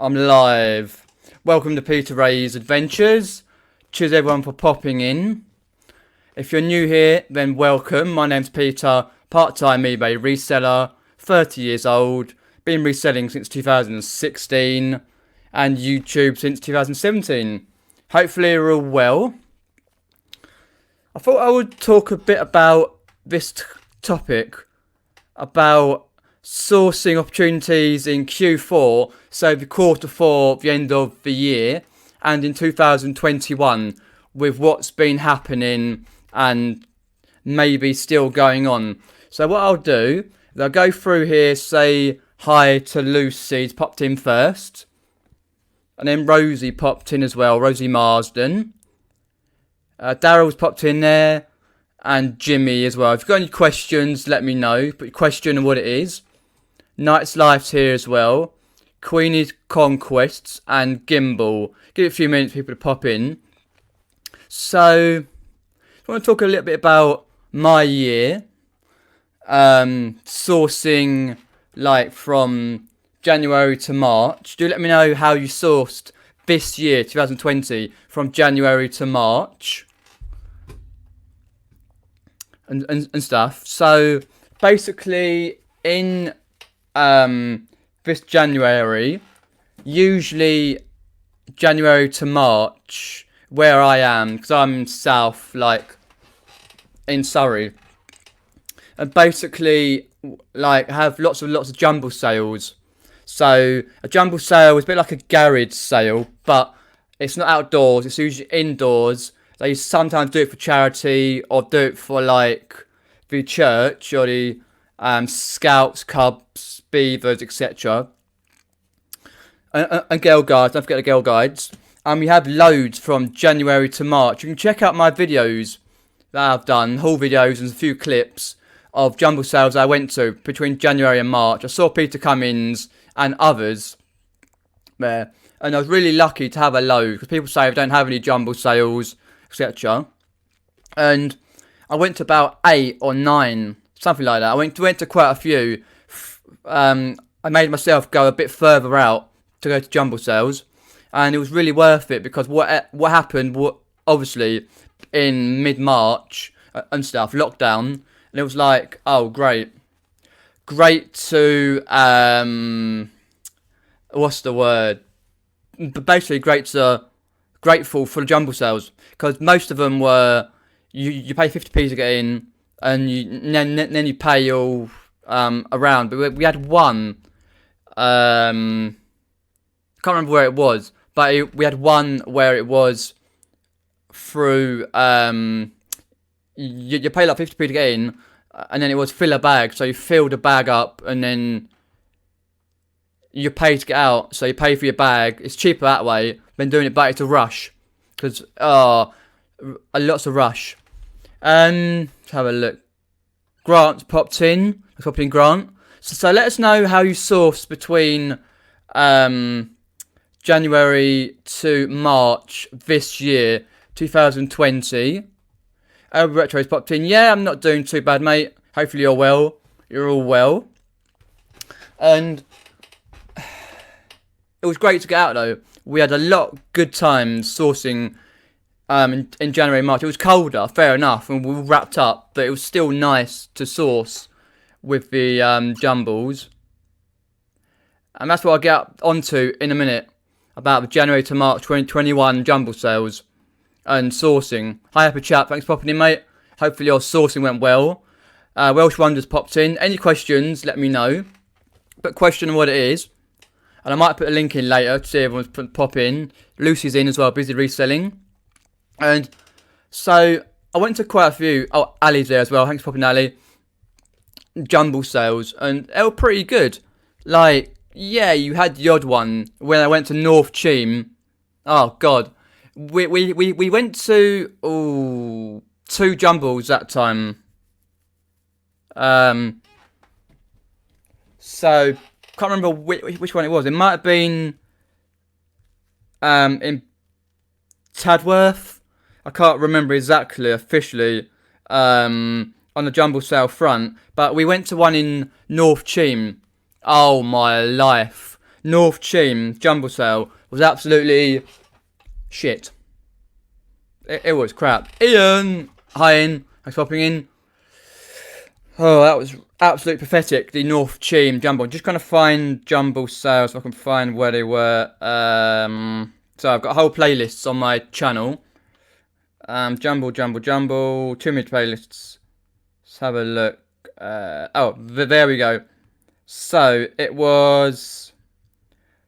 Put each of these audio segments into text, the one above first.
I'm live. Welcome to Peter Ray's Adventures. Cheers everyone for popping in. If you're new here, then welcome. My name's Peter, part-time eBay reseller, 30 years old, been reselling since 2016, and YouTube since 2017. Hopefully you're all well. I thought I would talk a bit about this topic, about sourcing opportunities in Q4, so the quarter four, the end of the year, and in 2021, with what's been happening and maybe still going on. So what I'll do is I'll go through here, say hi to Lucy's popped in first, and then Rosie popped in as well, Rosie Marsden. Daryl's popped in there, and Jimmy as well. If you've got any questions, let me know. Put your question and what it is. Knight's Life's here as well. Queenie's Conquests and Gimbal. Give it a few minutes for people to pop in. So, I want to talk a little bit about my year. Sourcing like from January to March. Do let me know how you sourced this year, 2020, from January to March. And stuff. So, basically, in this January, usually January to March, where I am, because I'm south, like in Surrey, and basically like have lots of jumble sales. So a jumble sale is a bit like a garage sale, but it's not outdoors, it's usually indoors. They sometimes do it for charity or do it for like the church or the Scouts, Cubs, Beavers, etc. And Girl Guides, don't forget the Girl Guides. We have loads from January to March. You can check out my videos that I've done, haul videos and a few clips of jumble sales I went to between January and March. I saw Peter Cummins and others there, and I was really lucky to have a load, because people say I don't have any jumble sales, etc. And I went to about 8 or 9, something like that. I went to quite a few. I made myself go a bit further out to go to jumble sales, and it was really worth it, because what happened, obviously, in mid-March and stuff, lockdown, and it was like, oh, great to, what's the word? But basically, grateful for the jumble sales, because most of them were, you pay 50p to get in, and then you pay all around. But we had one, can't remember where it was, but we had one where it was through, you pay like 50p to get in, and then it was fill a bag, so you fill the bag up, and then you pay to get out, so you pay for your bag. It's cheaper that way than doing it back. It's a rush, because lots of rush. Let's have a look. Grant's popped in. Let's pop in Grant. So let us know how you source between January to March this year, 2020. Retro's popped in. Yeah, I'm not doing too bad, mate. Hopefully you're well. You're all well. And it was great to get out, though. We had a lot of good times sourcing in January and March. It was colder, fair enough, and we were wrapped up, but it was still nice to source with the jumbles. And that's what I'll get onto in a minute, about the January to March 2021 jumble sales and sourcing. Hi, Happy Chap, thanks for popping in, mate. Hopefully your sourcing went well. Welsh Wonders popped in. Any questions, let me know. But question what it is. And I might put a link in later to see everyone's pop in. Lucy's in as well, busy reselling. And so I went to quite a few. Oh, Ali's there as well. Thanks for popping, Ali. Jumble sales, and they were pretty good. Like, yeah, you had the odd one when I went to North Cheam. Oh God, we went to 2 jumbles that time. So can't remember which one it was. It might have been in Tadworth. I can't remember exactly officially on the jumble sale front, but we went to one in North Cheam. Oh my life, North Cheam jumble sale was absolutely shit. It was crap. Ian! Hi Ian. Thanks for popping in. Oh, that was absolutely pathetic. The North Cheam jumble. Just trying to find jumble sales so I can find where they were. So I've got whole playlists on my channel. Jumble. Too many playlists. Let's have a look. There we go. So it was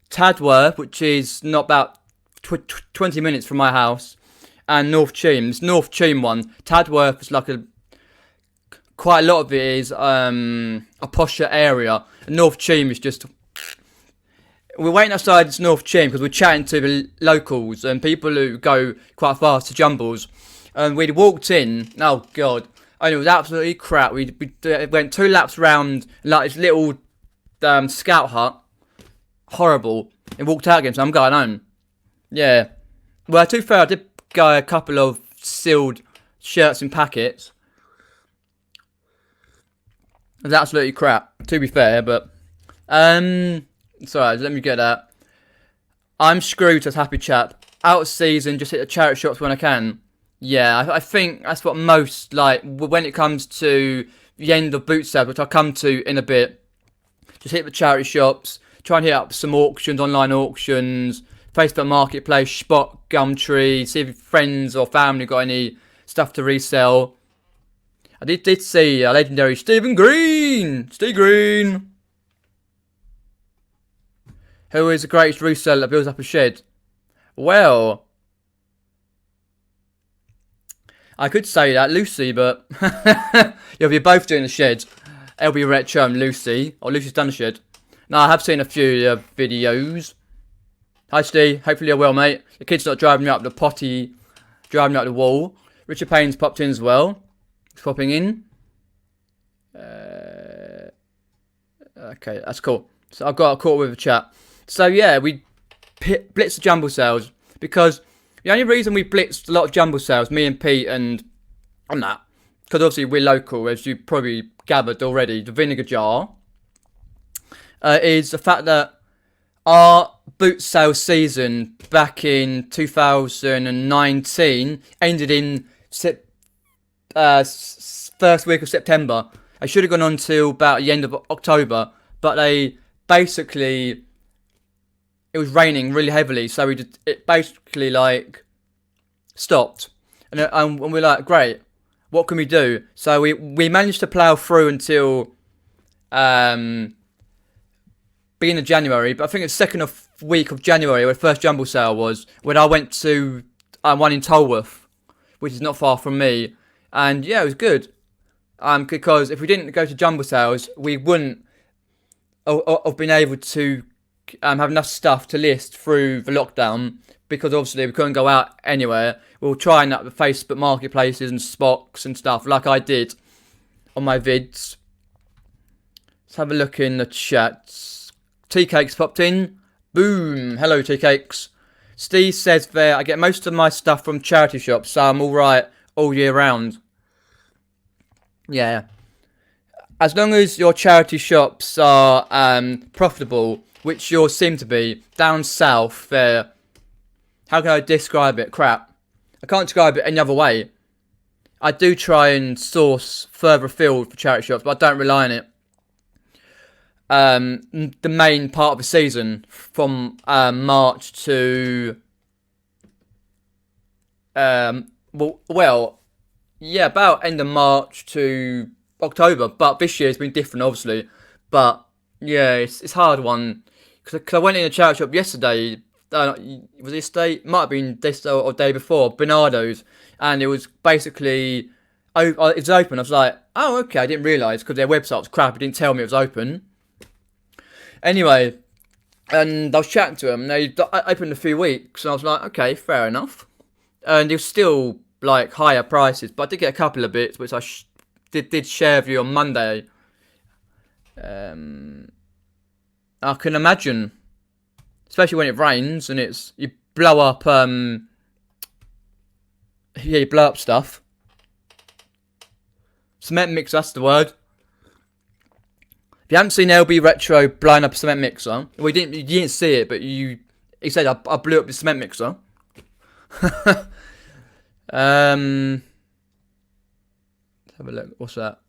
Tadworth, which is not about 20 minutes from my house, and North Cheam. This North Cheam one. Tadworth is like quite a lot of it is a posher area. And North Cheam is just. We're waiting outside this North Cheam because we're chatting to the locals and people who go quite fast to jumbles. And we walked in. Oh god. And it was absolutely crap. We went 2 laps round like this little scout hut. Horrible. And walked out again, so I'm going home. Yeah. Well, to be fair, I did go a couple of sealed shirts in packets. It was absolutely crap, to be fair, but sorry, let me get that. I'm screwed as happy chap. Out of season, just hit the charity shops when I can. Yeah, I think that's what most, like, when it comes to the end of boot sales, which I'll come to in a bit. Just hit the charity shops, try and hit up some auctions, online auctions, Facebook Marketplace, Spot, Gumtree, see if friends or family got any stuff to resell. I did see a legendary Steve Green, who is the greatest reseller that builds up a shed. Well, I could say that, Lucy, but you'll be both doing the shed. LB Retro and Lucy, or Lucy's done the shed. Now, I have seen a few videos. Hi, Steve. Hopefully you're well, mate. The kid's not driving you up the potty, driving you up the wall. Richard Payne's popped in as well. He's popping in. Okay, that's cool. So I've got a call with a chat. So yeah, we blitzed the jumble sales because the only reason we blitzed a lot of jumble sales, me and Pete and that, because obviously we're local, as you probably gathered already, the vinegar jar, is the fact that our boot sale season back in 2019 ended in first week of September. I should have gone on till about the end of October, but they basically, it was raining really heavily, so it basically like stopped, and we're like, great, what can we do? So we managed to plough through until beginning of January, but I think the second week of January, where the first jumble sale was, when I went to one in Tolworth, which is not far from me, and yeah, it was good. Because if we didn't go to jumble sales, we wouldn't have been able to have enough stuff to list through the lockdown, because obviously we couldn't go out anywhere. We were trying up the Facebook marketplaces and Spots and stuff like I did on my vids. Let's have a look in the chats. Tea Cakes popped in. Boom. Hello, Tea Cakes. Steve says there, I get most of my stuff from charity shops, so I'm alright all year round. Yeah. As long as your charity shops are profitable, which yours seem to be, down south there. How can I describe it? Crap. I can't describe it any other way. I do try and source further afield for charity shops, but I don't rely on it. The main part of the season, from March to... yeah, about end of March to October, but this year it's been different, obviously. But yeah, it's a hard one, because I went in a charity shop yesterday. Was it this day? Might have been this or day before. Bernardo's, and it was basically it was open. I was like, oh okay, I didn't realise because their website was crap. It didn't tell me it was open. Anyway, and I was chatting to them. They opened a few weeks, and I was like, okay, fair enough. And it was still like higher prices, but I did get a couple of bits which I did share with you on Monday. I can imagine, especially when it rains and you blow up you blow up stuff. Cement mix, that's the word. If you haven't seen LB Retro blowing up a cement mixer, well, you didn't see it, but he said I blew up the cement mixer. Let's have a look. What's that?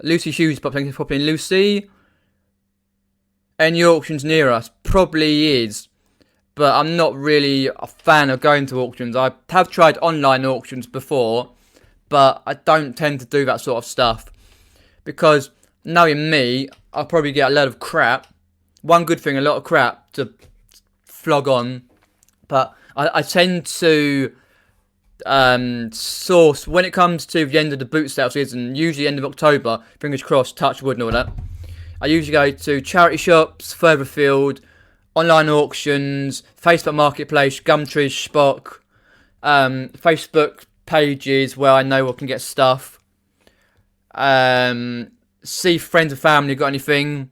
Lucy Hughes popping in. Lucy. Any auctions near us? Probably is, but I'm not really a fan of going to auctions. I have tried online auctions before, but I don't tend to do that sort of stuff because, knowing me, I'll probably get a load of crap. One good thing, a lot of crap to flog on, but I tend to source when it comes to the end of the boot sale season, usually end of October, fingers crossed, touch wood and all that. I usually go to charity shops, further afield, online auctions, Facebook Marketplace, Gumtree, Spock, Facebook pages where I know I can get stuff. See friends and family got anything.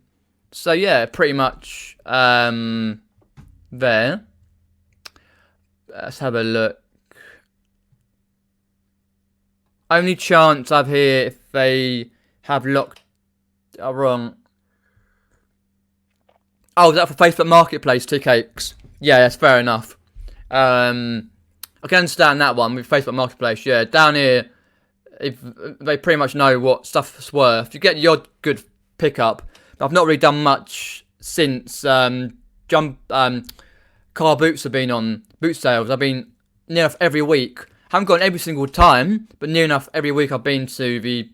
So yeah, pretty much there. Let's have a look. Only chance I've here if they have locked wrong. Oh, is that for Facebook Marketplace, 2 cakes? Yeah, that's fair enough. I can understand that one with Facebook Marketplace. Yeah, down here, if they pretty much know what stuff's worth. You get the odd good pickup. I've not really done much since car boots have been on boot sales. I've been near enough every week. Haven't gone every single time, but near enough every week I've been to the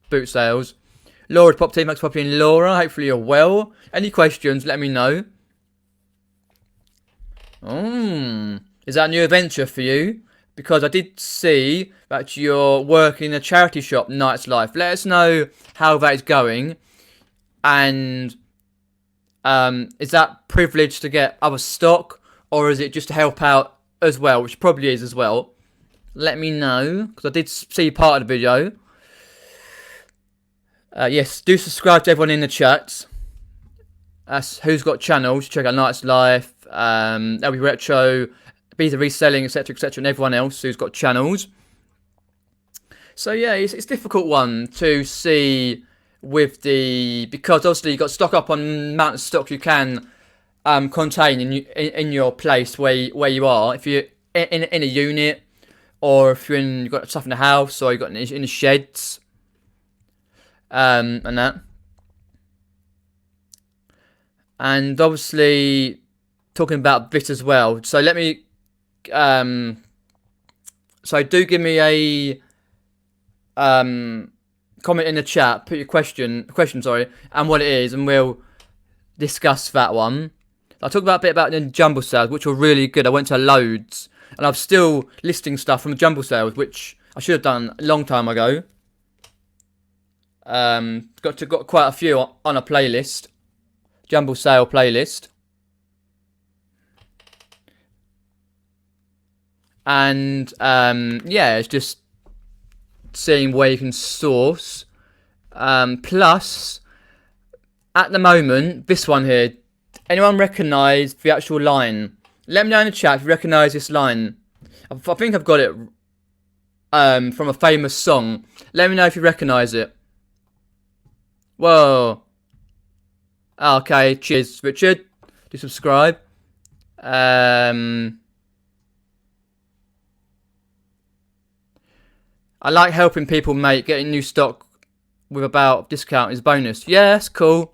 boot sales. Laura's popped in, Max popped in. Laura, hopefully you're well. Any questions, let me know. Is that a new adventure for you? Because I did see that you're working in a charity shop, Night's Life. Let us know how that is going. And is that privileged to get other stock? Or is it just to help out as well? Which probably is as well. Let me know, because I did see part of the video. Yes, do subscribe to everyone in the chat. Who's got channels? Check out Night's Life, LB Retro, Beta Reselling, etc., etc., and everyone else who's got channels. So yeah, it's a difficult one to see with because obviously you've got stock up on the amount of stock you can contain in your place where you are. If you're in a unit, or if you've got stuff in the house, or you've got in the sheds. And that. And obviously, talking about this as well. So let me, so do give me a, comment in the chat, put your question, and what it is, and we'll discuss that one. I'll talk about a bit about the jumble sales, which were really good. I went to loads, and I'm still listing stuff from the jumble sales, which I should have done a long time ago. Got quite a few on a playlist, jumble sale playlist, and yeah, it's just seeing where you can source. Plus, at the moment, this one here, anyone recognise the actual line? Let me know in the chat if you recognise this line. I think I've got it from a famous song. Let me know if you recognise it. Whoa. Okay, cheers, Richard. Do subscribe. I like helping people, mate. Getting new stock with about discount is bonus. Yeah, that's cool.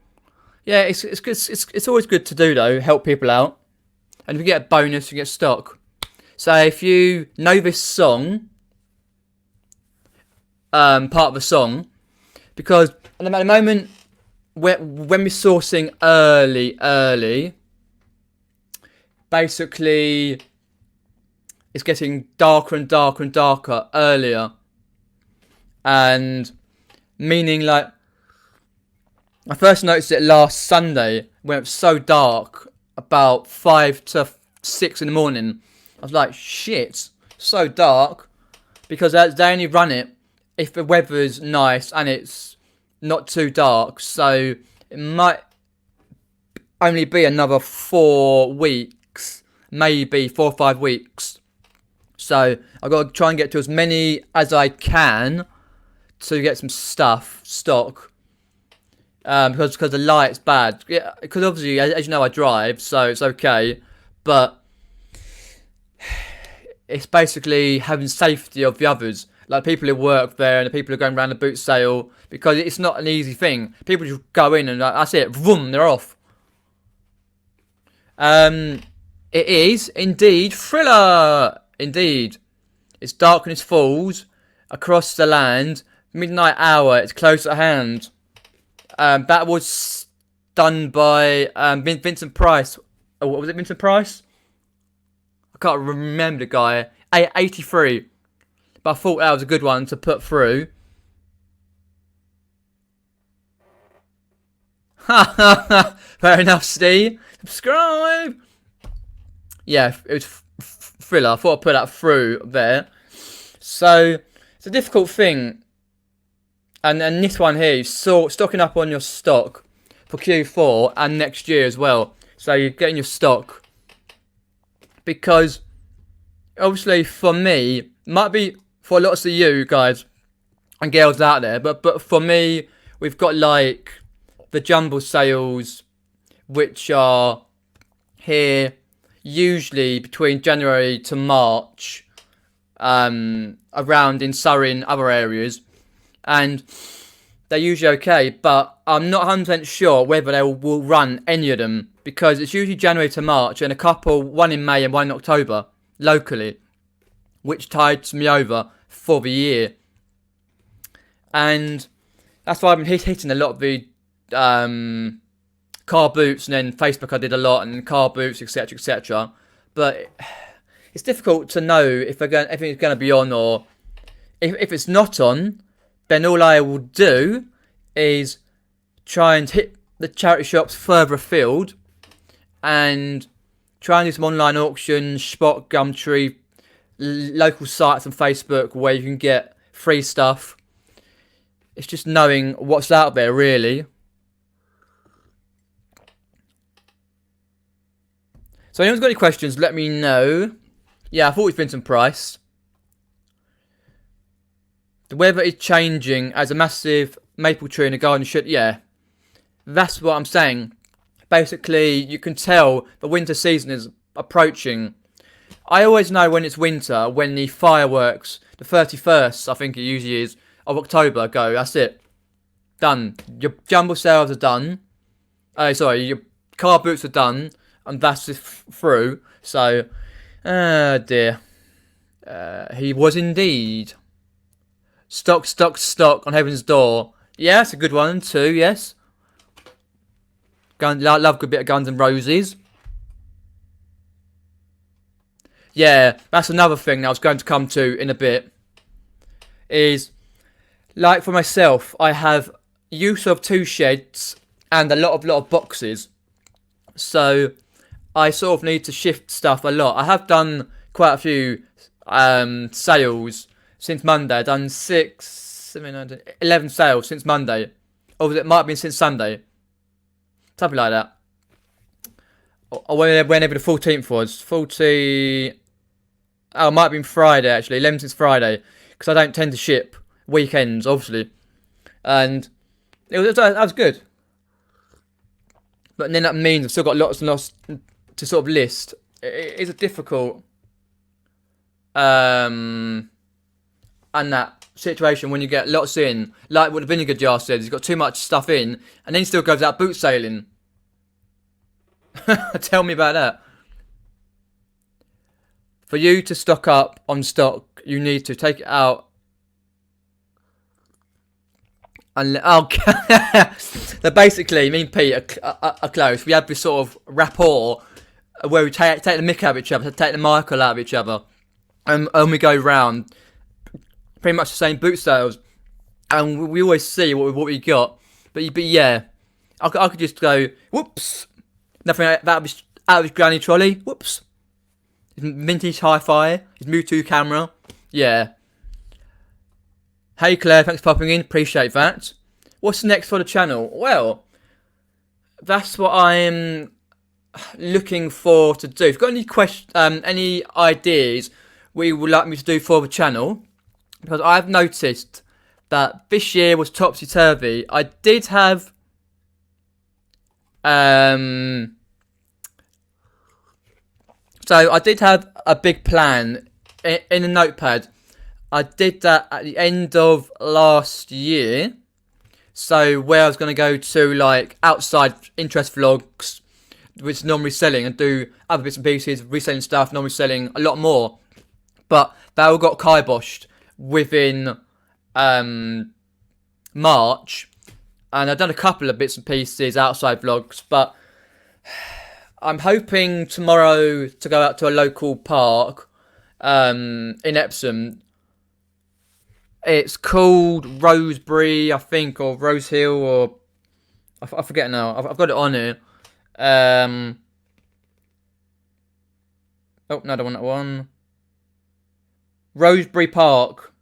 Yeah, it's good. It's always good to do though. Help people out, and if you get a bonus, you get stock. So if you know this song, part of the song, because at the moment, when we're sourcing early, basically, it's getting darker and darker and darker earlier. And meaning, like, I first noticed it last Sunday when it was so dark, about 5 to 6 in the morning. I was like, shit, so dark, because they only run it if the weather's nice and it's not too dark. So it might only be another 4 weeks, maybe 4 or 5 weeks. So I've got to try and get to as many as I can to get some stock. Because the light's bad. Yeah, because obviously, as you know, I drive, so it's okay. But it's basically having safety of the others, like people who work there and the people who are going around the boot sale, because it's not an easy thing. People just go in and that's it, vroom, they're off. It is indeed thriller. Indeed, it's darkness falls across the land. Midnight hour. It's close at hand. That was done by Vincent Price. Oh, what was it, Vincent Price? I can't remember the guy. 83. But I thought that was a good one to put through. Fair enough, Steve. Subscribe. Yeah, it was thriller. I thought I'd put that through there. So, it's a difficult thing. And this one here, you're stocking up on your stock for Q4 and next year as well. So you're getting your stock. Because, obviously, for me, might be for lots of you guys and girls out there, but for me, we've got like the jumble sales, which are here usually between January to March, around in Surrey and other areas. And they're usually okay, but I'm not 100% sure whether they will run any of them, because it's usually January to March and a couple, one in May and one in October, locally, which tides me over for the year. And that's why I've been hitting a lot of the car boots, and then Facebook I did a lot, and car boots, etc, etc. But it's difficult to know if it's going to be on, or if it's not on, then all I will do is try and hit the charity shops further afield and try and do some online auctions, Spot, Gumtree, local sites on Facebook where you can get free stuff. It's just knowing what's out there, really. So if anyone's got any questions, let me know. Yeah, I thought it's Vincent Price. The weather is changing as a massive maple tree in a garden should... Yeah, that's what I'm saying. Basically, you can tell the winter season is approaching. I always know when it's winter, when the fireworks, the 31st, I think it usually is, of October, go. That's it. Done. Your jumble sales are done. Your car boots are done. And that's through. So, dear. He was indeed. Stock on Heaven's Door. Yeah, that's a good one too, yes. Love a good bit of Guns N' Roses. Yeah, that's another thing that I was going to come to in a bit. Is, like for myself, I have use of 2 sheds and a lot of boxes. So, I sort of need to shift stuff a lot. I have done quite a few sales since Monday. I've done 11 sales since Monday. Or it might have been since Sunday. Something like that. Or whenever the 14th was. 40... Oh, it might have been Friday, actually. 11 since Friday. Because I don't tend to ship weekends, obviously. And that was good. But then that means I've still got lots and lots to sort of list. It is a difficult... and that situation when you get lots in, like what the vinegar jar says, he's got too much stuff in, and then he still goes out boot sailing. Tell me about that. For you to stock up on stock, you need to take it out. And so basically, me and Pete are close. We have this sort of rapport where we take the mick out of each other, take the Michael out of each other, and we go round. Pretty much the same boot sales, and we always see what we got. But yeah, I could just go whoops, nothing out of his granny trolley. Whoops, his vintage hi-fi, his Mewtwo camera. Yeah. Hey Claire, thanks for popping in. Appreciate that. What's next for the channel? Well, that's what I'm looking for to do. If you've got any ideas what you would like me to do for the channel. Because I've noticed that this year was topsy-turvy. I did have so I did have a big plan in a notepad. I did that at the end of last year. So where I was going to go to like outside interest vlogs, which is non-reselling, and do other bits and pieces, reselling stuff, non-reselling, a lot more. But that all got kiboshed within March. And I've done a couple of bits and pieces outside vlogs, but I'm hoping tomorrow to go out to a local park in Epsom. It's called Roseberry, I think, or Rose Hill, or I forget now. I've got it on here. Oh, no, I don't want that one. Roseberry Park.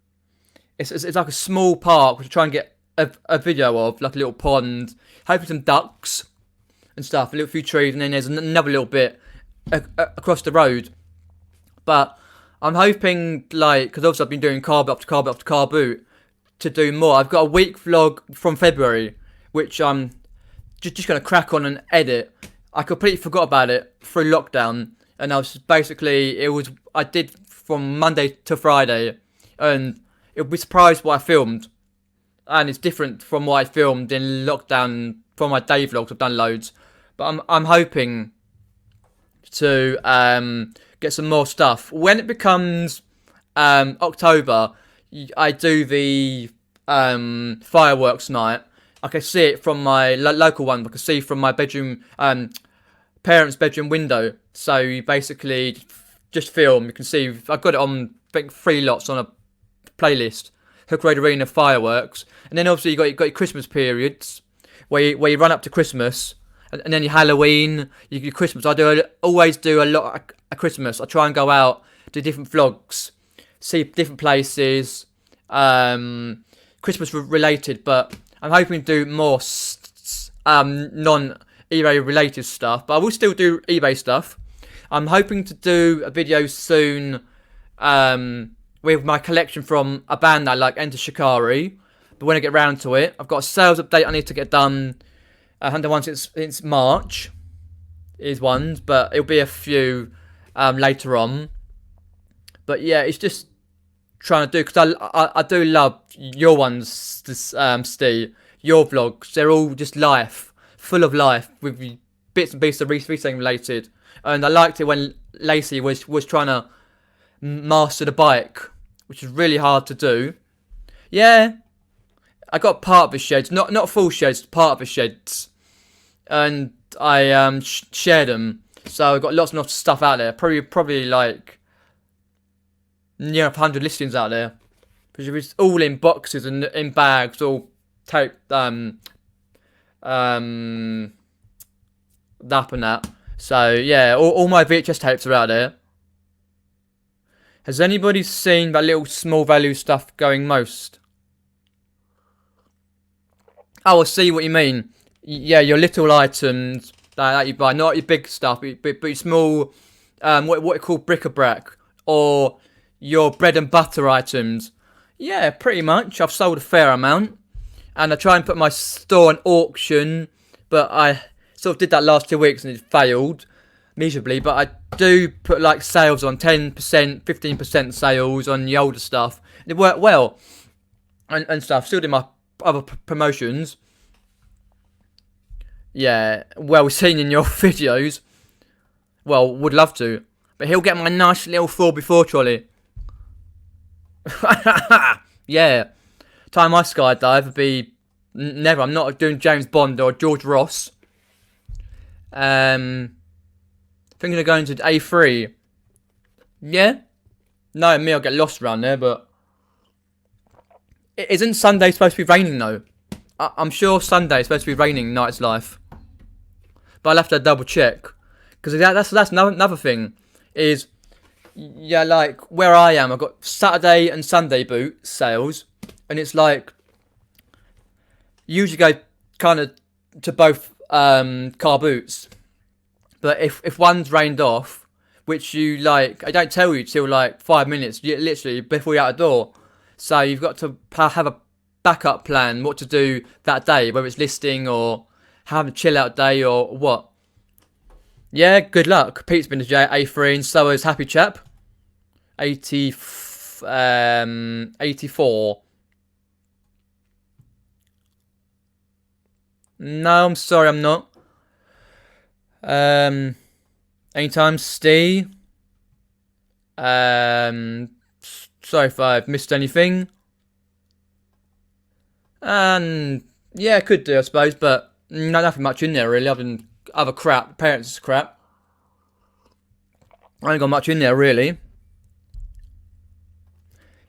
It's like a small park, which I try and get a video of, like a little pond, hoping some ducks and stuff, a little few trees, and then there's another little bit across the road. But I'm hoping, like, because obviously I've been doing car boot after car boot after car boot, to do more. I've got a week vlog from February, which I'm just going to crack on and edit. I completely forgot about it through lockdown, and I was basically, I did from Monday to Friday, and you'll be surprised what I filmed. And it's different from what I filmed in lockdown from my day vlogs. I've done loads, but I'm hoping to get some more stuff. When it becomes October, I do the fireworks night. I can see it from my local one. I can see from my bedroom, parents' bedroom window. So you basically just film. You can see I've got it on, I think, 3 lots on a playlist. Hook Road Arena fireworks, and then obviously you got your Christmas periods where you run up to Christmas, and then your Halloween, your Christmas. Always do a lot at Christmas. I try and go out, do different vlogs, see different places, Christmas related. But I'm hoping to do more non eBay related stuff. But I will still do eBay stuff. I'm hoping to do a video soon. With my collection from a band that I like, Enter Shikari. But when I get round to it, I've got a sales update I need to get done. I haven't done one since March. Is one, but it'll be a few later on. But yeah, it's just trying to do, because I do love your ones, Steve. Your vlogs, they're all just life, full of life, with bits and pieces of reselling related. And I liked it when Lacey was trying to master the bike, which is really hard to do. Yeah, I got part of the sheds, not full sheds, part of the sheds, and I shared them. So I got lots and lots of stuff out there. Probably like near 100 listings out there, because it was all in boxes and in bags, all taped up and that. So yeah, all my VHS tapes are out there. Has anybody seen that little small value stuff going most? Oh, I see what you mean. Yeah, your little items that you buy, not your big stuff, but your small, what you call bric-a-brac, or your bread and butter items. Yeah, pretty much. I've sold a fair amount, and I try and put my store on auction, but I sort of did that last 2 weeks and it failed miserably. But I do put like sales on 10%, 15% sales on the older stuff. It worked well and stuff. Still do my other promotions. Yeah, well seen in your videos. Well, would love to. But he'll get my nice little 4x4 trolley. Yeah. Time I skydive would be never. I'm not doing James Bond or George Ross. Thinking of going to A3. Yeah. No, me, I'll get lost around there, but isn't Sunday supposed to be raining though? I'm sure Sunday is supposed to be raining. Night's Life. But I'll have to double check, because that's another thing is, yeah, like where I am, I've got Saturday and Sunday boot sales, and it's like usually go kind of to both car boots, but if one's rained off, which you like, I don't tell you till like 5 minutes, literally before you're out the door, so you've got to have a backup plan, what to do that day, whether it's listing or have a chill out day or what. Yeah, good luck. Pete's been to A3 and so is Happy Chap. 84. No, I'm sorry, I'm not. Anytime, Steve. Sorry if I've missed anything. And yeah, could do, I suppose, but nothing much in there really, other than other crap. Parents' crap. I ain't got much in there really.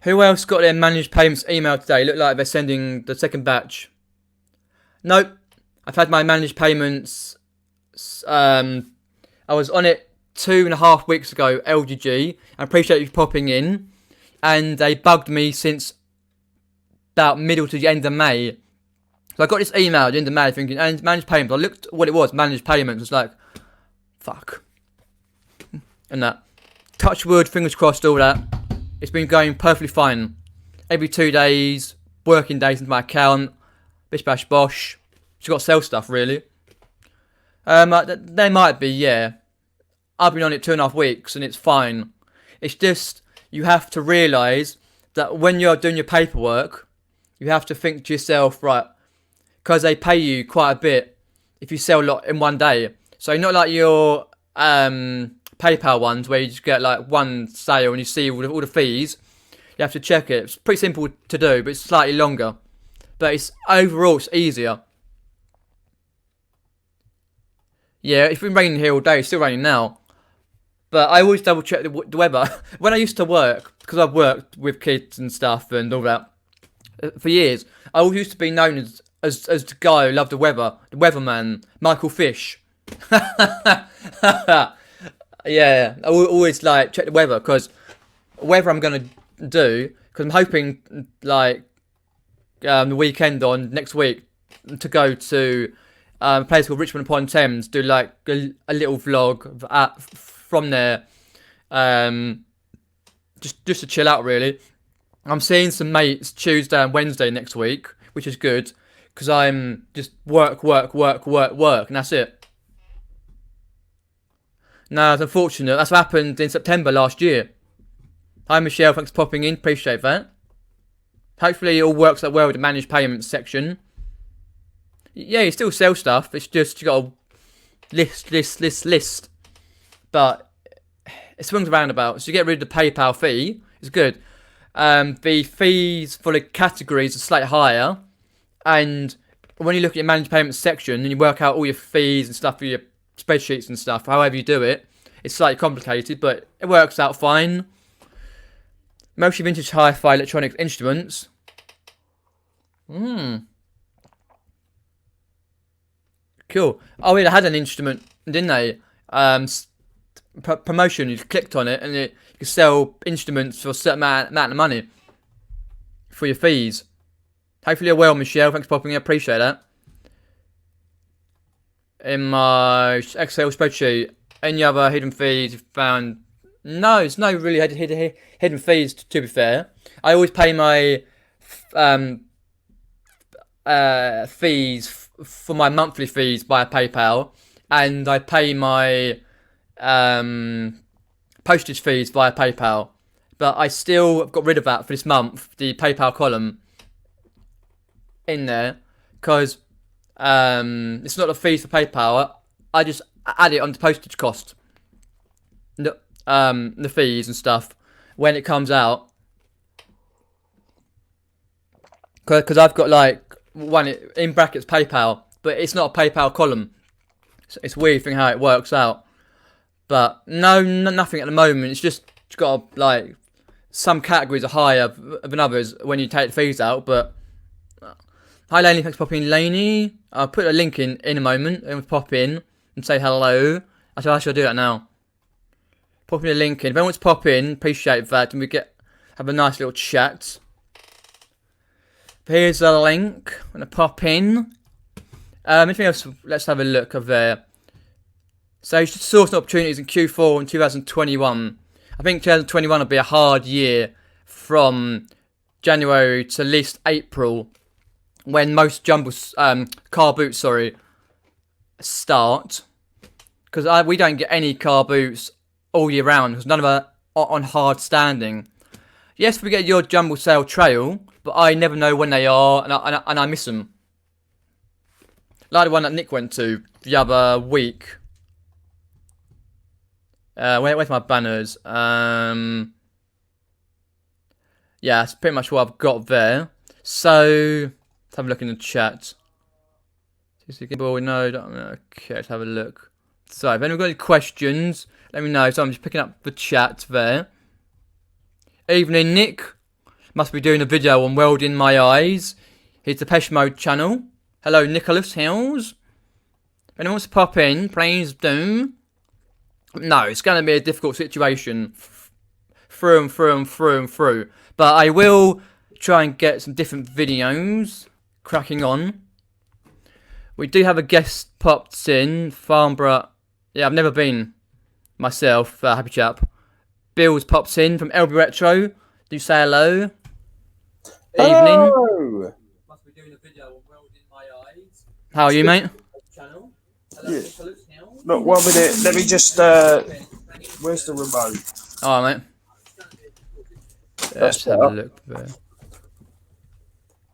Who else got their managed payments email today? Look like they're sending the second batch. Nope. I've had my managed payments. I was on it 2.5 weeks ago, LGG. I appreciate you popping in. And they bugged me since about middle to the end of May. So I got this email at the end of May thinking, and managed payments. I looked at what it was, managed payments. It's like, fuck. And that. Touch wood, fingers crossed, all that. It's been going perfectly fine. Every 2 days, working days into my account. Bish bash bosh. Just got to sell stuff, really. They might be, yeah. I've been on it 2.5 weeks and it's fine. It's just, you have to realise that when you're doing your paperwork, you have to think to yourself, right, because they pay you quite a bit if you sell a lot in one day. So not like your PayPal ones where you just get like one sale and you see all the fees. You have to check it. It's pretty simple to do, but it's slightly longer. But it's overall, it's easier. Yeah, it's been raining here all day. It's still raining now. But I always double check the weather. When I used to work, because I've worked with kids and stuff and all that for years, I always used to be known as the guy who loved the weatherman, Michael Fish. Yeah, I always like check the weather because whether I'm gonna do, because I'm hoping like the weekend on next week to go to a place called Richmond upon Thames, do like a little vlog from there, just to chill out really. I'm seeing some mates Tuesday and Wednesday next week, which is good because I'm just work, and that's it. No, it's unfortunate. That's what happened in September last year. Hi Michelle, thanks for popping in. Appreciate that. Hopefully it all works out well with the managed payments section. Yeah, you still sell stuff. It's just you got to list. But it swings around about. So you get rid of the PayPal fee. It's good. The fees for the categories are slightly higher. And when you look at your managed payments section and you work out all your fees and stuff for your spreadsheets and stuff, however you do it, it's slightly complicated, but it works out fine. Mostly vintage hi-fi electronic instruments. Cool. Oh, yeah, they had an instrument, didn't they? Promotion, you clicked on it and you could sell instruments for a certain amount of money for your fees. Hopefully you're well, Michelle. Thanks for popping in. I appreciate that. In my Excel spreadsheet, any other hidden fees you found? No, there's no really hidden fees, to be fair. I always pay my fees for my monthly fees via PayPal, and I pay my postage fees via PayPal. But I still got rid of that for this month, the PayPal column in there, because it's not a fee for PayPal. I just add it on the postage cost, the fees and stuff when it comes out. Because I've got like one in brackets PayPal, but it's not a PayPal column. So it's a weird thing how it works out. But nothing at the moment. It's just got like some categories are higher than others when you take the fees out. But hi Lainey, thanks for popping in, Lainey. I'll put a link in a moment and pop in and say hello. I should do that now. Pop in a link in. If anyone wants to pop in, appreciate that, and we have a nice little chat. Here's a link. I'm gonna pop in. Anything else? Let's have a look over there. So you should source opportunities in Q4 in 2021. I think 2021 will be a hard year from January to at least April. when most car boots, start, because we don't get any car boots all year round because none of them are on hard standing. Yes, we get your jumble sale trail, but I never know when they are, and I miss them. Like the one that Nick went to the other week. Where's my banners? Yeah, that's pretty much what I've got there. So, let's have a look in the chat. No, okay, let's have a look. So, if anyone's got any questions, let me know. So, I'm just picking up the chat there. Evening, Nick. Must be doing a video on welding my eyes. Here's the Pesh Mode channel. Hello, Nicholas Hills. If anyone wants to pop in, please do. No, it's going to be a difficult situation. Through. But I will try and get some different videos cracking on. We do have a guest popped in. Farnborough. Yeah, I've never been myself. Happy chap. Bill's pops in from LB Retro. Do say hello. Evening. Hello. Must be doing a video on welding my eyes. How are you, mate? Hello, yeah. Look, 1 minute. Let me just. Where's the remote? Alright, mate. Let's have a look there.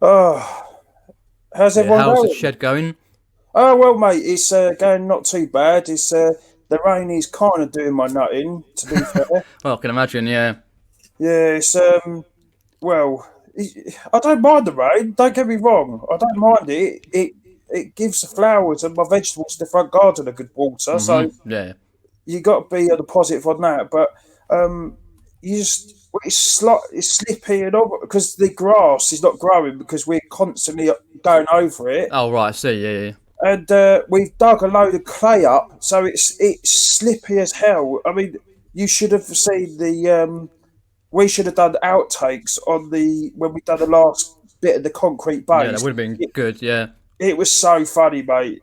Oh, how's everyone how's going? the shed going? Oh well, mate. It's going not too bad. It's the rain is kind of doing my nutting. To be fair. Well, I can imagine. Yeah. Yeah. It's well. I don't mind the rain. Don't get me wrong. I don't mind it. It gives the flowers and my vegetables in the front garden a good water. So yeah, you got to be on the positive on that. But you just it's slippy and all because the grass is not growing because we're constantly going over it. Oh right, I see. Yeah. And we've dug a load of clay up, so it's slippy as hell. I mean, you should have seen the. We should have done outtakes on when we done the last bit of the concrete base. Yeah, that would have been good. Yeah. It was so funny, mate.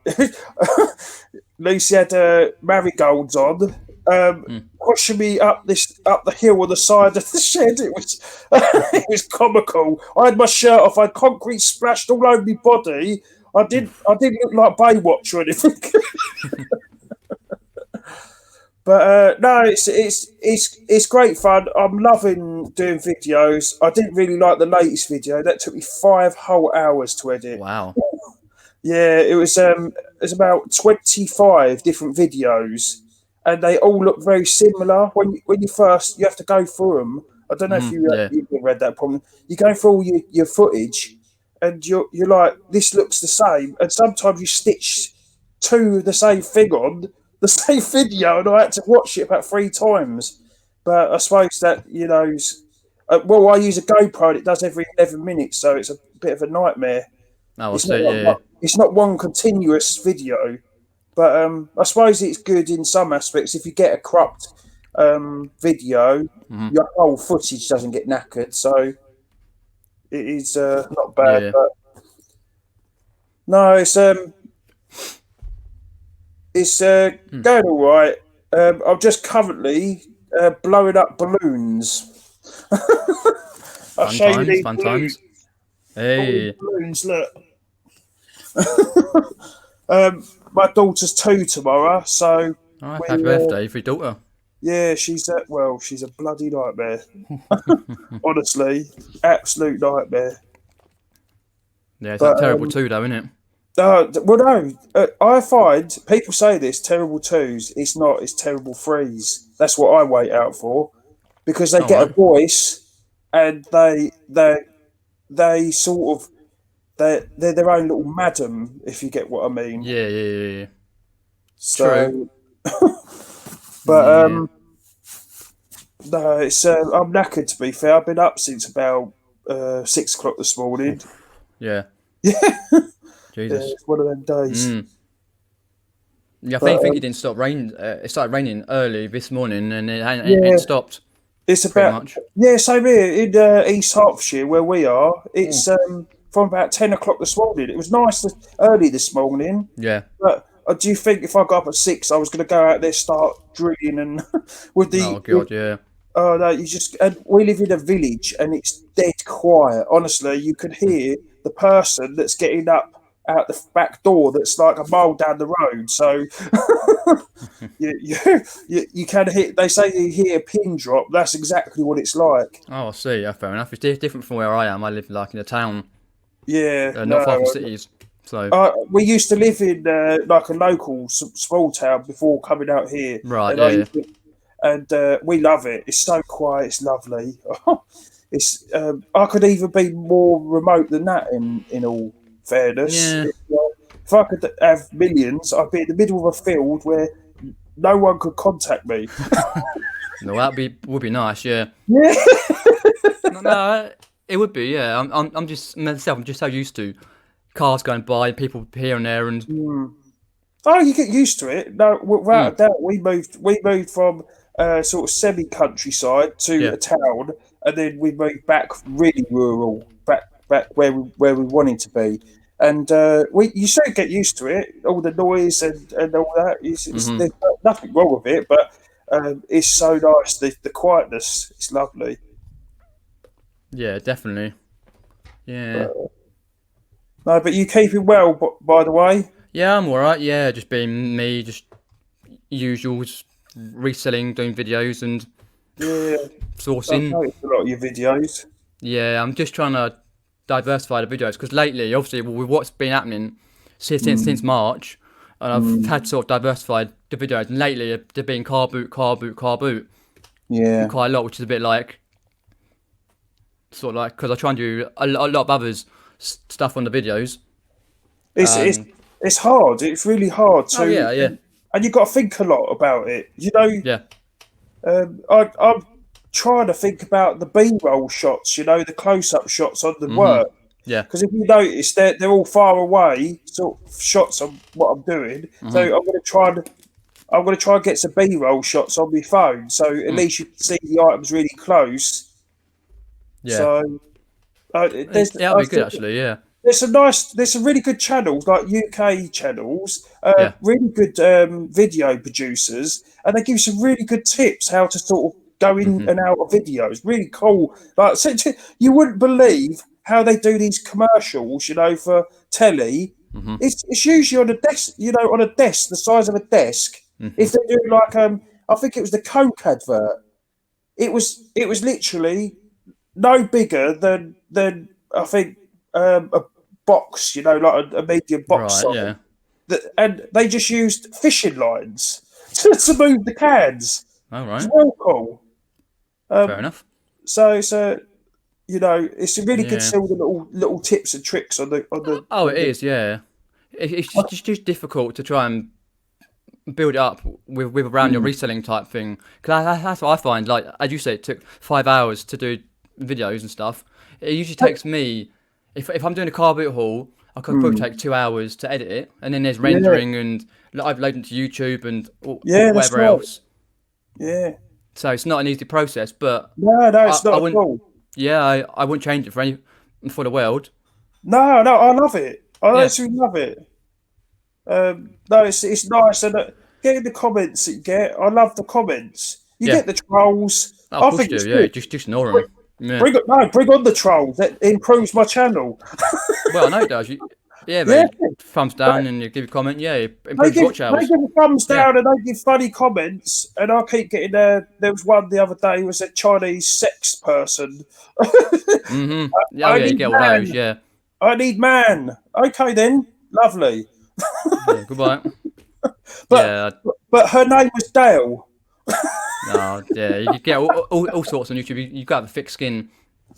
Lucy had marigolds on, pushing me up the hill on the side of the shed. It was comical. I had my shirt off. I had concrete splashed all over my body. I didn't look like Baywatch or anything. But no, it's great fun. I'm loving doing videos. I didn't really like the latest video. That took me 5 whole hours to edit. Wow. Yeah, it was about 25 different videos, and they all look very similar. When you first, you have to go through them. I don't know if you've read that problem. You go through all your footage, and you're like, this looks the same. And sometimes you stitch to the same thing on the same video, and I had to watch it about 3 times. But I suppose that, well, I use a GoPro and it does every 11 minutes, so it's a bit of a nightmare. Oh, It's not one continuous video, but I suppose it's good in some aspects. If you get a cropped video, your whole footage doesn't get knackered, so it is not bad. Yeah. But no, it's going all right. I'm just currently blowing up balloons. I'll show you these fun balloons. times. Hey. Balloons, look. My daughter's 2 tomorrow, so happy birthday for your daughter. Yeah, she's a bloody nightmare. Honestly, absolute nightmare. Yeah, it's terrible too, though, isn't it? Well, no. I find people say this terrible 2s. It's not. It's terrible 3s. That's what I wait out for, because they get a voice, and they sort of they're their own little madam, if you get what I mean. Yeah. So, but no, it's I'm knackered, to be fair. I've been up since about 6 o'clock this morning. Yeah. Jesus. Yeah, it's one of them days. Yeah, I think it didn't stop raining. It started raining early this morning, and it ain't stopped. It's about same here in East Hertfordshire where we are. It's from about 10 o'clock this morning. It was nice early this morning. Yeah. But do you think if I got up at 6, I was going to go out there, start drilling and with the? Oh God, yeah. Oh no, and we live in a village and it's dead quiet. Honestly, you could hear the person that's getting up out the back door that's like a mile down the road. So you can hear. They say you hear a pin drop. That's exactly what it's like. Oh, I see. Yeah, fair enough. It's different from where I am. I live like in a town, Yeah, not far from no. cities. So We used to live in like a local small town before coming out here, right, and yeah, yeah. we love it. It's so quiet. It's lovely. It's I could even be more remote than that. In all fairness, Yeah. if I could have millions, I'd be in the middle of a field where no one could contact me. No, would be nice. Yeah. Yeah. No, it would be. Yeah. I'm just myself. I'm just so used to cars going by, people here and there, and Oh, you get used to it. No, without a mm, doubt. We moved from sort of semi countryside to yeah. a town, and then we moved back really rural, back where we wanted to be. And you soon get used to it, all the noise and all that. Hmm. There's nothing wrong with it, but it's so nice. The quietness, it's lovely. Yeah, definitely. Yeah. No, but you keep it well, by the way. Yeah, I'm alright. Yeah, just being me, just usual, just reselling, doing videos and Yeah, I've sourcing. noticed a lot of your videos. Yeah, I'm just trying to diversify the videos because lately, obviously, with what's been happening since Mm, March, and I've mm, had to sort of diversified the videos, and lately they're being car boot, car boot, car boot yeah. quite a lot, which is a bit like sort of like because I try and do a lot of others stuff on the videos. It's it's Um, it's hard. It's really hard oh to, yeah, yeah, and you've got to think a lot about it. yeah. I'm trying to think about the B-roll shots. The close-up shots on the Mhm. work. Yeah. Because if you notice, they're all far away, sort of shots of what I'm doing. So Mhm. I'm going to try and get some B-roll shots on my phone. So at Mm. least you can see the items really close. Yeah. So there's That'll I be good think actually. Yeah. there's some really good channels like UK channels, Yeah. really good video producers, and they give some really good tips how to sort of go in Mhm. and out of videos. Really cool. Like you wouldn't believe how they do these commercials, for telly. Mhm. It's usually on a desk, on a desk the size of a desk. Mhm. If they do like I think it was the Coke advert. It was literally no bigger than I think a box, like a medium box Right. size. Yeah. And they just used fishing lines to move the cans. All It's right. well cool. Fair Um, enough. so it's really good to Yeah. see all the little tips and tricks on the Oh, it on the. is. Yeah. It's just difficult to try and build it up with around your Mm, reselling type thing. Because that's what I find. Like as you say, it took 5 hours to do videos and stuff. It usually takes me if I'm doing a car boot haul, I could probably mm, take 2 hours to edit it, and then there's yeah, rendering and I've loaded it to YouTube and yeah, that's whatever right. else. Yeah, So it's not an easy process, but no, I, it's I not at wouldn't. all. Yeah, I wouldn't change it for the world. No, I love it. I Yeah, actually love it. No, it's nice, and getting the comments that you get. I love the comments. You yeah. get the trolls. Oh, of I course think you it's do. Yeah, good. just ignore Bring, them. Yeah. bring on the trolls. That improves my channel. Well, I know it does. Yeah, Yeah, they thumbs but down and you give a comment. Yeah, it they improves give watch they hours. give a thumbs Yeah. down and they give funny comments, and I keep getting there was one the other day who was a Chinese sex person. Mhm. Yeah, oh I yeah, you need get all those. man. Yeah. I need man. Okay then, lovely. Yeah. Goodbye. But Yeah. but her name was Dale. No. Yeah. You get all sorts on YouTube. You've got to have a thick skin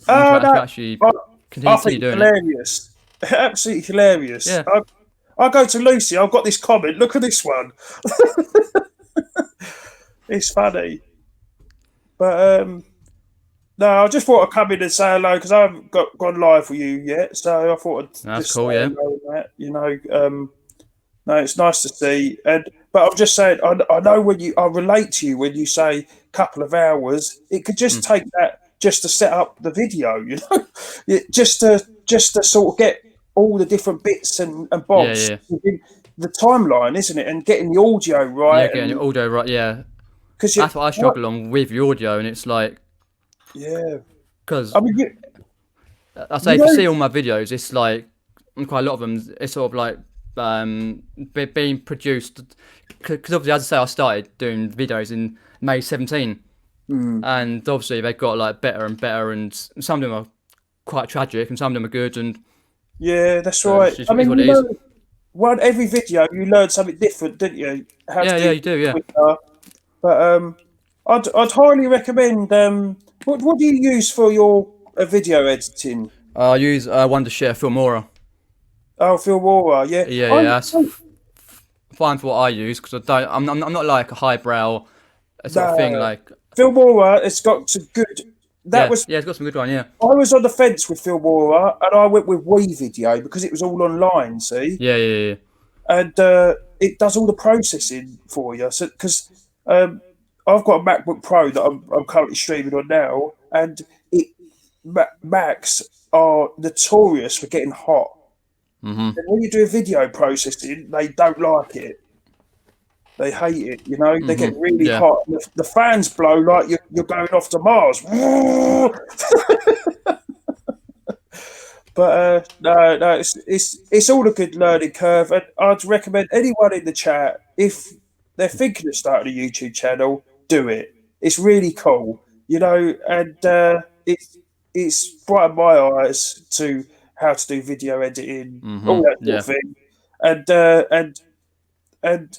Oh to no, actually I, I continue think it's doing it. hilarious. Absolutely hilarious. Yeah. I go to Lucy. I've got this comment. Look at this one. It's funny, but no, I just thought I'd come in and say hello because I haven't gone live with you yet. So I thought I'd That's just say cool. Yeah. hello and that. No, it's nice to see. But I'm just saying, I know I relate to you when you say couple of hours. It could just Mm. take that just to set up the video, just to sort of get all the different bits and Yeah. bobs Yeah. within the timeline, isn't it? And getting the audio Yeah. right, Getting and your audio right. Yeah. because That's what I struggle on with the audio, and it's like yeah. because I mean, I say You if you know, see all my videos, it's like quite a lot of them. It's sort of like being produced because obviously, as I say, I started doing videos in May 17, and obviously they got like better and better, and some of them are quite tragic, and some of them are good, and yeah, that's so it's right. just I it's mean, what you it is. know, every video you learn something different, didn't you? How to Yeah, yeah, do you do, yeah. Twitter, but I'd highly recommend. What do you use for your video editing? I use Wondershare Filmora. Oh, Filmora, yeah. Yeah, yeah, that's fine for what I use because I don't. I'm not like a highbrow sort of thing. No, Like, Filmora, it's got some good. That yeah, was yeah, it's got some good one. Yeah, I was on the fence with Filmora, and I went with Wray Video because it was all online. See, yeah, yeah, yeah. and it does all the processing for you. So because I've got a MacBook Pro that I'm currently streaming on now, and it Macs are notorious for getting hot. And when you do video processing, they don't like it. They hate it. You know, they get really Yeah. hot. The fans blow like you're going off to Mars. But no, it's all a good learning curve, and I'd recommend anyone in the chat if they're thinking of starting a YouTube channel, do it. It's really cool, you know, and it's brightened my eyes to how to do video editing, all that sort Yeah. of thing, and and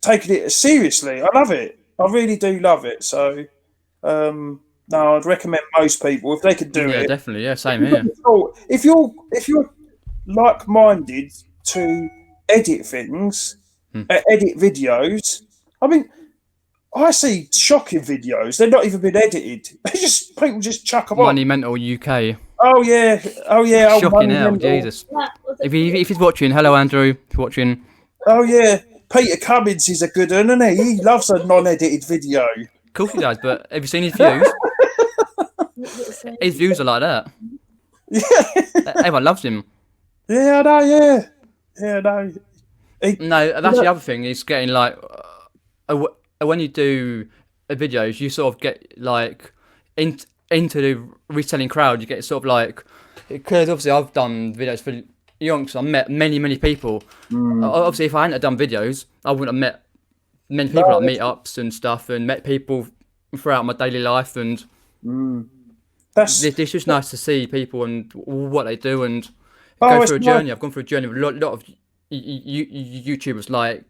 taking it seriously. I love it. I really do love it. So no, I'd recommend most people if they could do Yeah, it. definitely. Yeah, If same you've got here. the thought, if you're like-minded to edit things, edit videos. I mean, I see shocking videos. They're not even been edited. They just people just chuck them on. Money Mental UK. Oh yeah, oh yeah, oh Shocking money hell, mental. Jesus. If he's watching, hello Andrew. If you're watching, Oh yeah, Peter Cummins is a good one, isn't he? He loves a non-edited video. of course he does. But have you seen his views? His views are like that. Everyone loves him. Yeah, I know. Yeah, yeah, I know. No, that's the other thing. Is getting like when you do videos, you sort of get like into the reselling crowd. You get sort of like because obviously I've done videos for yonks. I've met many people. Obviously, if I hadn't have done videos, I wouldn't have met many people No, like meetups and stuff, and met people throughout my daily life. And that's it's just nice to see people and what they do and Oh, go it's through a nice. journey. I've gone through a journey with a lot of YouTubers like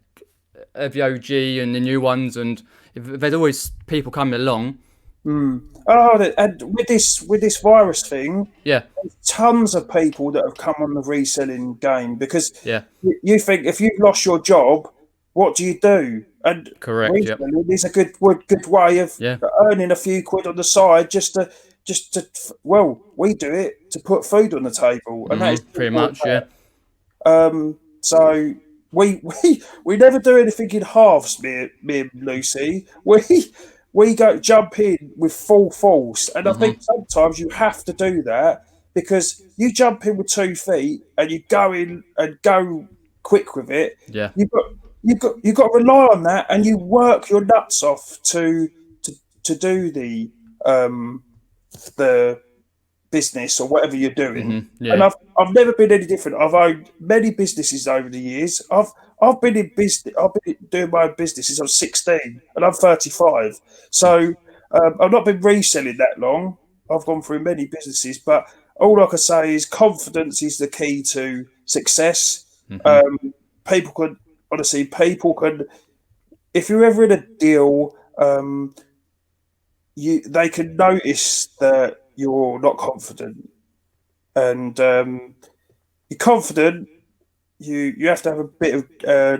the OG and the new ones, and there's always people coming along. Oh, and with this virus thing, Yeah, tons of people that have come on the reselling game because yeah, you think if you've lost your job, what do you do? And correct. Yep. reselling is a good way of Yeah. earning a few quid on the side just to well, we do it to put food on the table, and that is Pretty much. Yeah. So we never do anything in halves, me and Lucy. We go jump in with full force, and I think sometimes you have to do that because you jump in with 2 feet and you go in and go quick with it. Yeah. You've got to rely on that, and you work your nuts off to do the business or whatever you're doing. Yeah. And I've never been any different. I've owned many businesses over the years. I've been in business. I've been doing my own business since I was 16, and I'm 35. So I've not been reselling that long. I've gone through many businesses, but all I can say is confidence is the key to success. People can if you're ever in a deal, they can notice that you're not confident, and you're confident. You have to have a bit of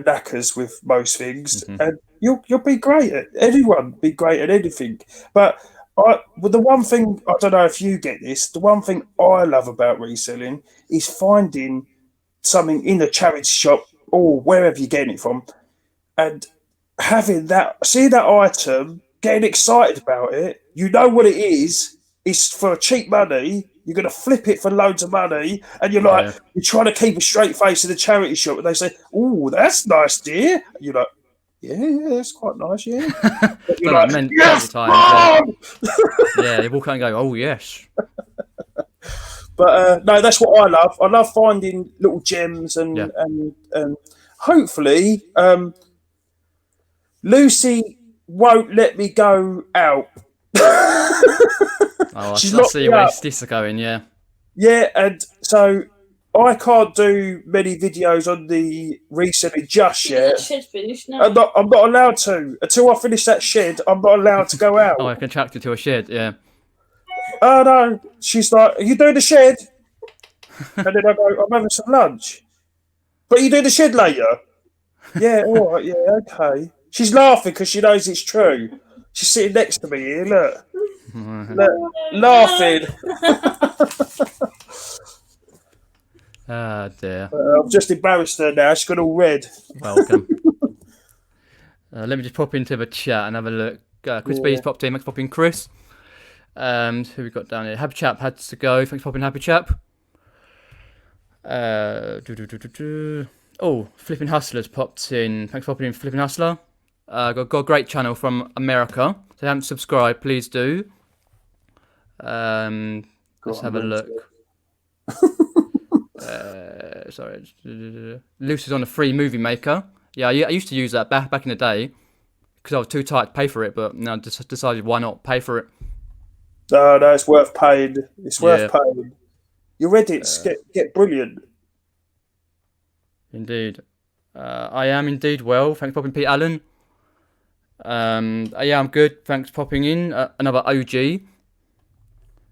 knackers with most things, and you'll be great at anyone. Be great at anything. But the one thing I don't know if you get this. The one thing I love about reselling is finding something in a charity shop or wherever you're getting it from, and having that, see that item, getting excited about it. You know what it is. It's for cheap money. You're going to flip it for loads of money, and you're like, you're trying to keep a straight face in the charity shop, and they say, "Oh, that's nice, dear." And you're like, "Yeah, that's quite nice, yeah." You're Done like, that "Yes, times. Mom!" Yeah, they walk out and go, "Oh yes." But no, that's what I love. I love finding little gems Yeah. and hopefully Lucy won't let me go out. Oh, I She's I locked see me where up. this is going. Yeah. Yeah, and so I can't do many videos on the reselling just That yet. shed's finished now. I'm not allowed to until I finish that shed. I'm not allowed to go out. Oh, I contracted to a shed. Yeah. Oh no! She's like, "Are you doing the shed?" And then I go, "I'm having some lunch." But you do the shed later. Yeah, all right. Yeah, okay. She's laughing because she knows it's true. She's sitting next to me here. Look, laughing. Ah, dear. I've just embarrassed her now. She's got all red. Welcome. Let me just pop into the chat and have a look. Chris B's popped in. Thanks for popping, Chris. Who we got down here? Happy Chap had to go. Thanks for popping, Happy Chap. Oh, Flipping Hustler's popped in. Thanks for popping in, Flipping Hustler. Got a great channel from America. So if you haven't subscribed, please do. Let's have a look. Sorry. Lucy's on a free movie maker. Yeah, I used to use that back in the day because I was too tight to pay for it, but now I just decided why not pay for it. No, it's worth paying. It's worth paying. Your Reddits get brilliant. Indeed. I am indeed well. Thanks for popping, Pete Allen. Yeah, I'm good. Thanks for popping in. Another OG. He's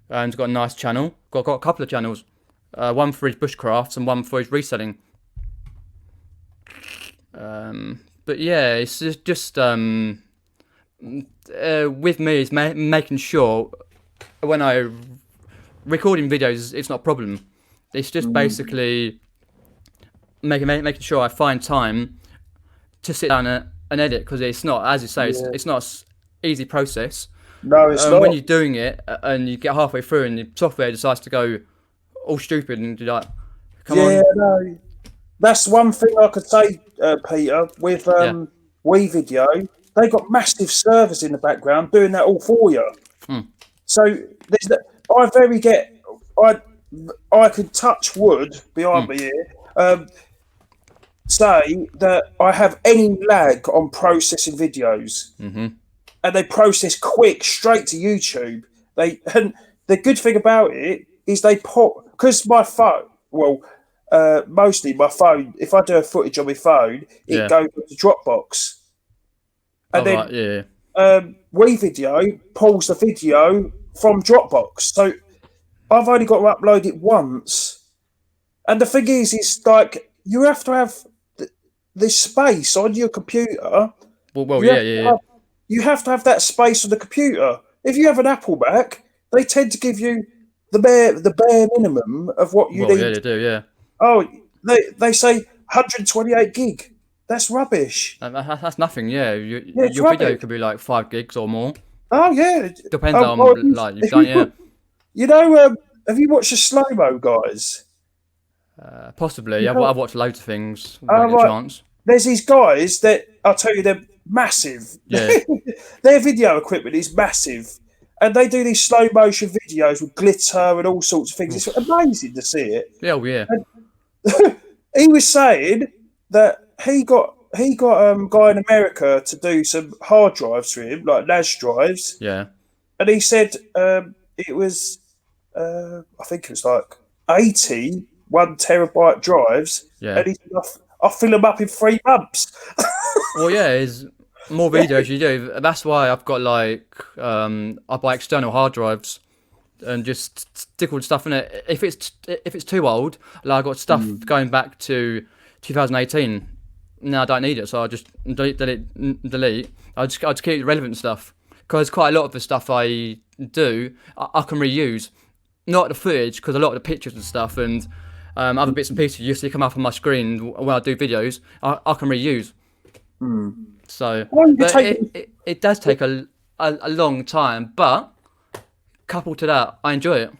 got a nice channel. Got a couple of channels. One for his bushcrafts and one for his reselling. But yeah, it's just with me, it's making sure when I recording videos, it's not a problem. It's just basically making sure I find time to sit down and edit, because it's not, as you say, it's not an easy process. No, it's not. When you're doing it and you get halfway through and the software decides to go all stupid and you're like, come on. No. That's one thing I could say, Peter, with Wray Video. They got massive servers in the background doing that all for you. So there's that. I could touch wood behind me here. Say that I have any lag on processing videos, and they process quick straight to YouTube. And the good thing about it is they put, because my phone, mostly my phone. If I do a footage on my phone, it goes to Dropbox, and Wray Video pulls the video from Dropbox. So I've only got to upload it once. And the thing is like you have to have this space on your computer. You have to have that space on the computer. If you have an Apple Mac, they tend to give you the bare minimum of what you need. Yeah, they do, yeah. Oh, they say 128 gig. That's rubbish. That's nothing, yeah. Your rubbish. video could be like 5 gigs or more. Oh, yeah. Depends on, like, you've done, yeah. You know, have you watched the slow-mo guys? Possibly. Yeah, I've watched loads of things when I get a chance. There's these guys that, I'll tell you, they're massive. Yeah. Their video equipment is massive. And they do these slow-motion videos with glitter and all sorts of things. It's amazing to see it. Yeah, yeah. And he was saying that he got a guy in America to do some hard drives for him, like NAS drives. Yeah. And he said it was, I think it was like 80 1 terabyte drives. Yeah. And he said, I'll fill them up in 3 months. Well, yeah, it's more videos you do. That's why I've got like, I buy external hard drives and just stick all the stuff in it. If it's too old, like I've got stuff going back to 2018. No, I don't need it, so I just delete. I just keep relevant stuff, because quite a lot of the stuff I do, I can reuse. Not the footage, because a lot of the pictures and stuff and other bits and pieces you see come up on my screen when I do videos, I can reuse. So, but it does take a long time, but coupled to that, I enjoy it.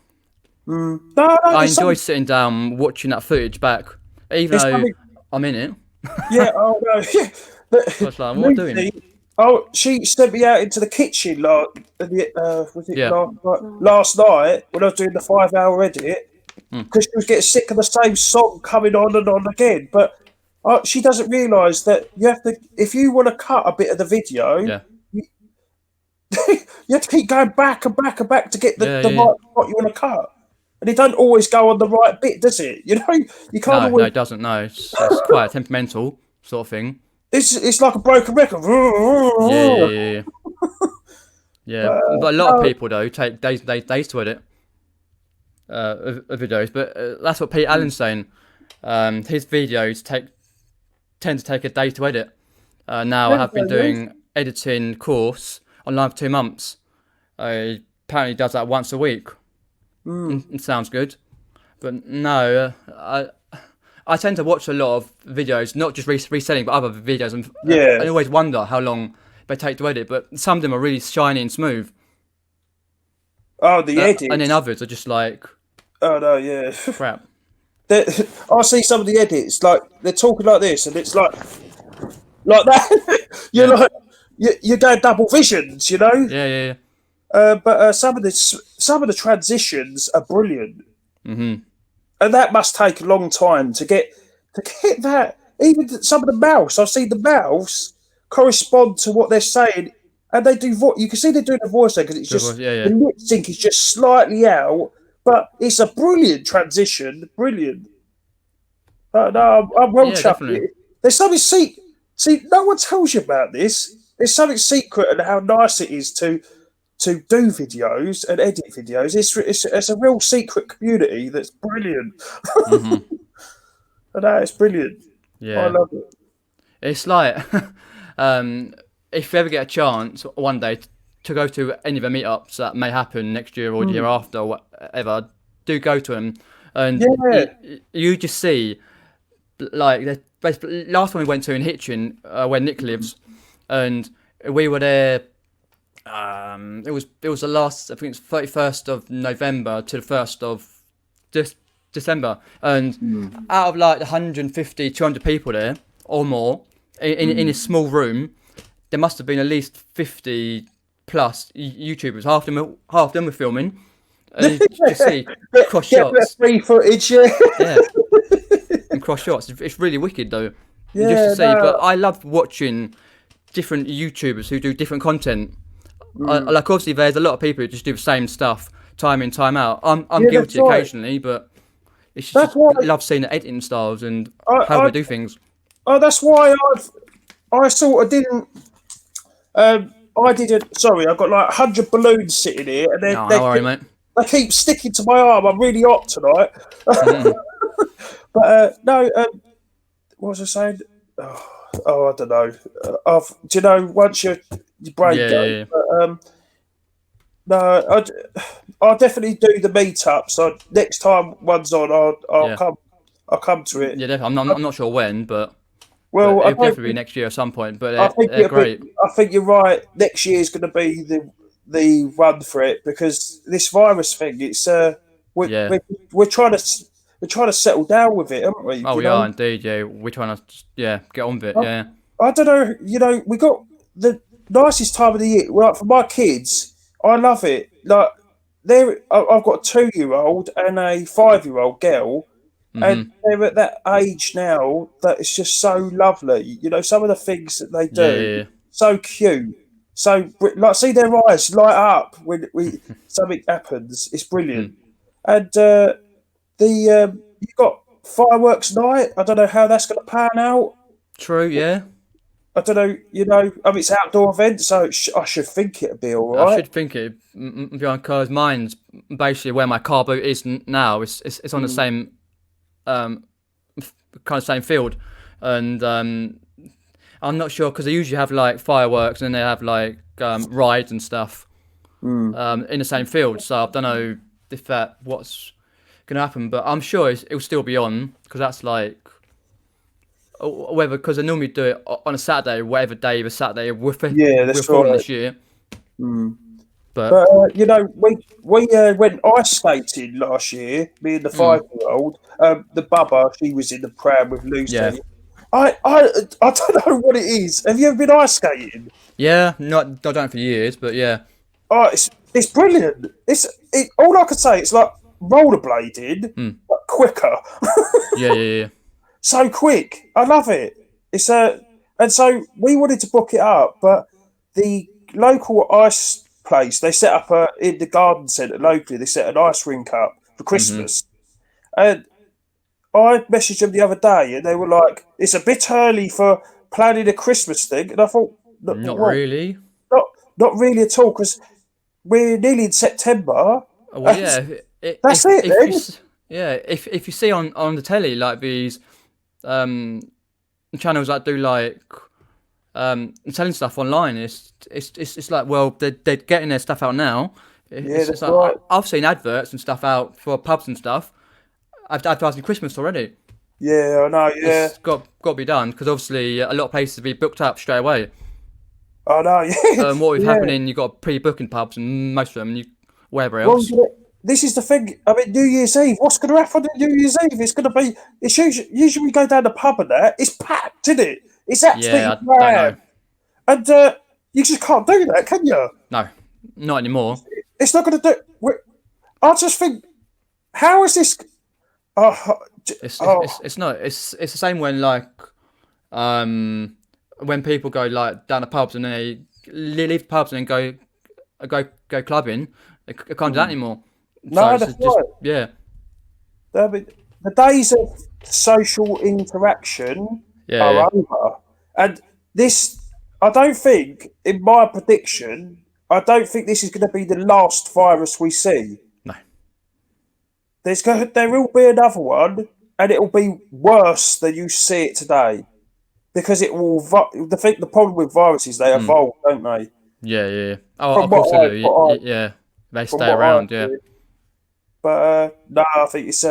I enjoy sitting down watching that footage back, even though I'm in it. Yeah, oh no, yeah. Like, what am I doing? Oh, she sent me out into the kitchen last night when I was doing the 5-hour edit. because she was getting sick of the same song coming on and on again. But she doesn't realise that you have to, if you want to cut a bit of the video, Yeah. you have to keep going back and back and back to get the Yeah, right spot you want to cut. And it don't always go on the right bit, does it? You know, you can't No, always. no, it doesn't. No, it's quite a temperamental sort of thing. It's like a broken record. Yeah. Yeah, but a lot of people though take days to edit videos. But that's what Pete Allen's saying. His videos tend to take a day to edit. Now I have been doing editing course online for 2 months. Apparently does that once a week. It sounds good, but no, I tend to watch a lot of videos, not just reselling, but other videos, and I always wonder how long they take to edit. But some of them are really shiny and smooth. Oh, the edits. And then others are just like, oh no, yeah, crap. I see some of the edits, like they're talking like this, and it's like that. You're going double visions, you know. Yeah. But some of the transitions are brilliant, and that must take a long time to get that. Even some of the mouths, I've seen the mouths correspond to what they're saying, and they do. You can see they're doing the voice there because it's just the lip sync is just slightly out, but it's a brilliant transition. Brilliant. No, I'm well chuffed. There's something See, no one tells you about this. There's something secret and how nice it is to do videos and edit videos. It's a real secret community that's brilliant. And it's brilliant. Yeah, I love it. It's like if you ever get a chance one day to go to any of the meetups that may happen next year or the year after or whatever, do go to them, and you just see like last one we went to in Hitchin, where Nick lives, and we were there. It was the last, I think it's 31st of November to the 1st of December, and out of like 150, 200 people there or more in a small room, there must have been at least 50 plus YouTubers. Half of them were filming, and you just see cross shots. Free footage, and cross shots. It's really wicked though. Just to see. But I love watching different YouTubers who do different content. Like obviously, there's a lot of people who just do the same stuff time in, time out. I'm guilty occasionally, but it's just I love seeing the editing styles and how they do things. Oh, that's why I sort of didn't. I didn't. Sorry, I've got like 100 balloons sitting here, and they keep sticking to my arm. I'm really hot tonight. But no, what was I saying? Oh, I don't know. Do you know once your brain goes? But, no, I'll definitely do the meetup. So next time one's on, I'll come to it. Yeah, definitely. I'm not sure when, but it'll definitely be next year at some point. But they're great. I think you're right. Next year is going to be the run for it because this virus thing. It's we're trying to settle down with it, aren't we? Oh, we are indeed. Yeah, we're trying to get on with it. Yeah. I don't know. You know, we got the nicest time of the year. Like for my kids, I love it. Like I've got a 2-year-old and a 5-year-old girl, and they're at that age now that it's just so lovely. You know, some of the things that they do, so cute. So like, see their eyes light up when something happens. It's brilliant, and you got fireworks night. I don't know how that's going to pan out. True, yeah. I don't know, it's an outdoor event, so I should think it'd be all right. I should think it, because mine's basically where my car boot is now. It's on the same, kind of same field, and I'm not sure because they usually have like fireworks and then they have like rides and stuff, in the same field. So I don't know if what's gonna happen, but I'm sure it'll still be on because that's like. Whether because I normally do it on a Saturday, whatever day of a Saturday we're filming this year. But we went ice skating last year. Me and the 5-year-old, the Bubba, she was in the pram with Lucy. Yeah. I don't know what it is. Have you ever been ice skating? Yeah, not for years, but yeah. Oh, it's brilliant. All I can say, it's like rollerblading, but quicker. Yeah. So quick. I love it. It's and so we wanted to book it up, but the local ice place, they set up in the garden centre locally, they set an ice rink up for Christmas. And I messaged them the other day and they were like, it's a bit early for planning a Christmas thing. And I thought, Not well, really. not really at all, because we're nearly in September. Well, yeah. That's it then. If you see on the telly like these channels that do like selling stuff online, it's like, well, they're getting their stuff out now. It's like, right. I've seen adverts and stuff out for pubs and stuff. I've advertising Christmas already. Yeah, I know. Yeah, It's got to be done, because obviously a lot of places will be booked up straight away. I know. Yeah. What was happening? You got pre-booking pubs, and most of them, wherever else. Well, this is the thing. I mean, New Year's Eve. What's going to happen on New Year's Eve? It's going to be. It's usually we go down the pub and that. It's packed, isn't it? It's absolutely Yeah, I don't know. And you just can't do that, can you? No, not anymore. It's not going to do. I just think, how is this? It's not. It's the same when like when people go like down the pubs and then they leave the pubs and then go clubbing. They can't do that anymore. No, So that's right. Yeah. The days of social interaction are over, and this. I don't think, in my prediction, I don't think this is going to be the last virus we see. No. There will be another one, and it will be worse than you see it today, because it will. The problem with viruses, they evolve, don't they? Yeah. Oh, of course they do. Yeah, they stay around. Yeah. But no, I think it's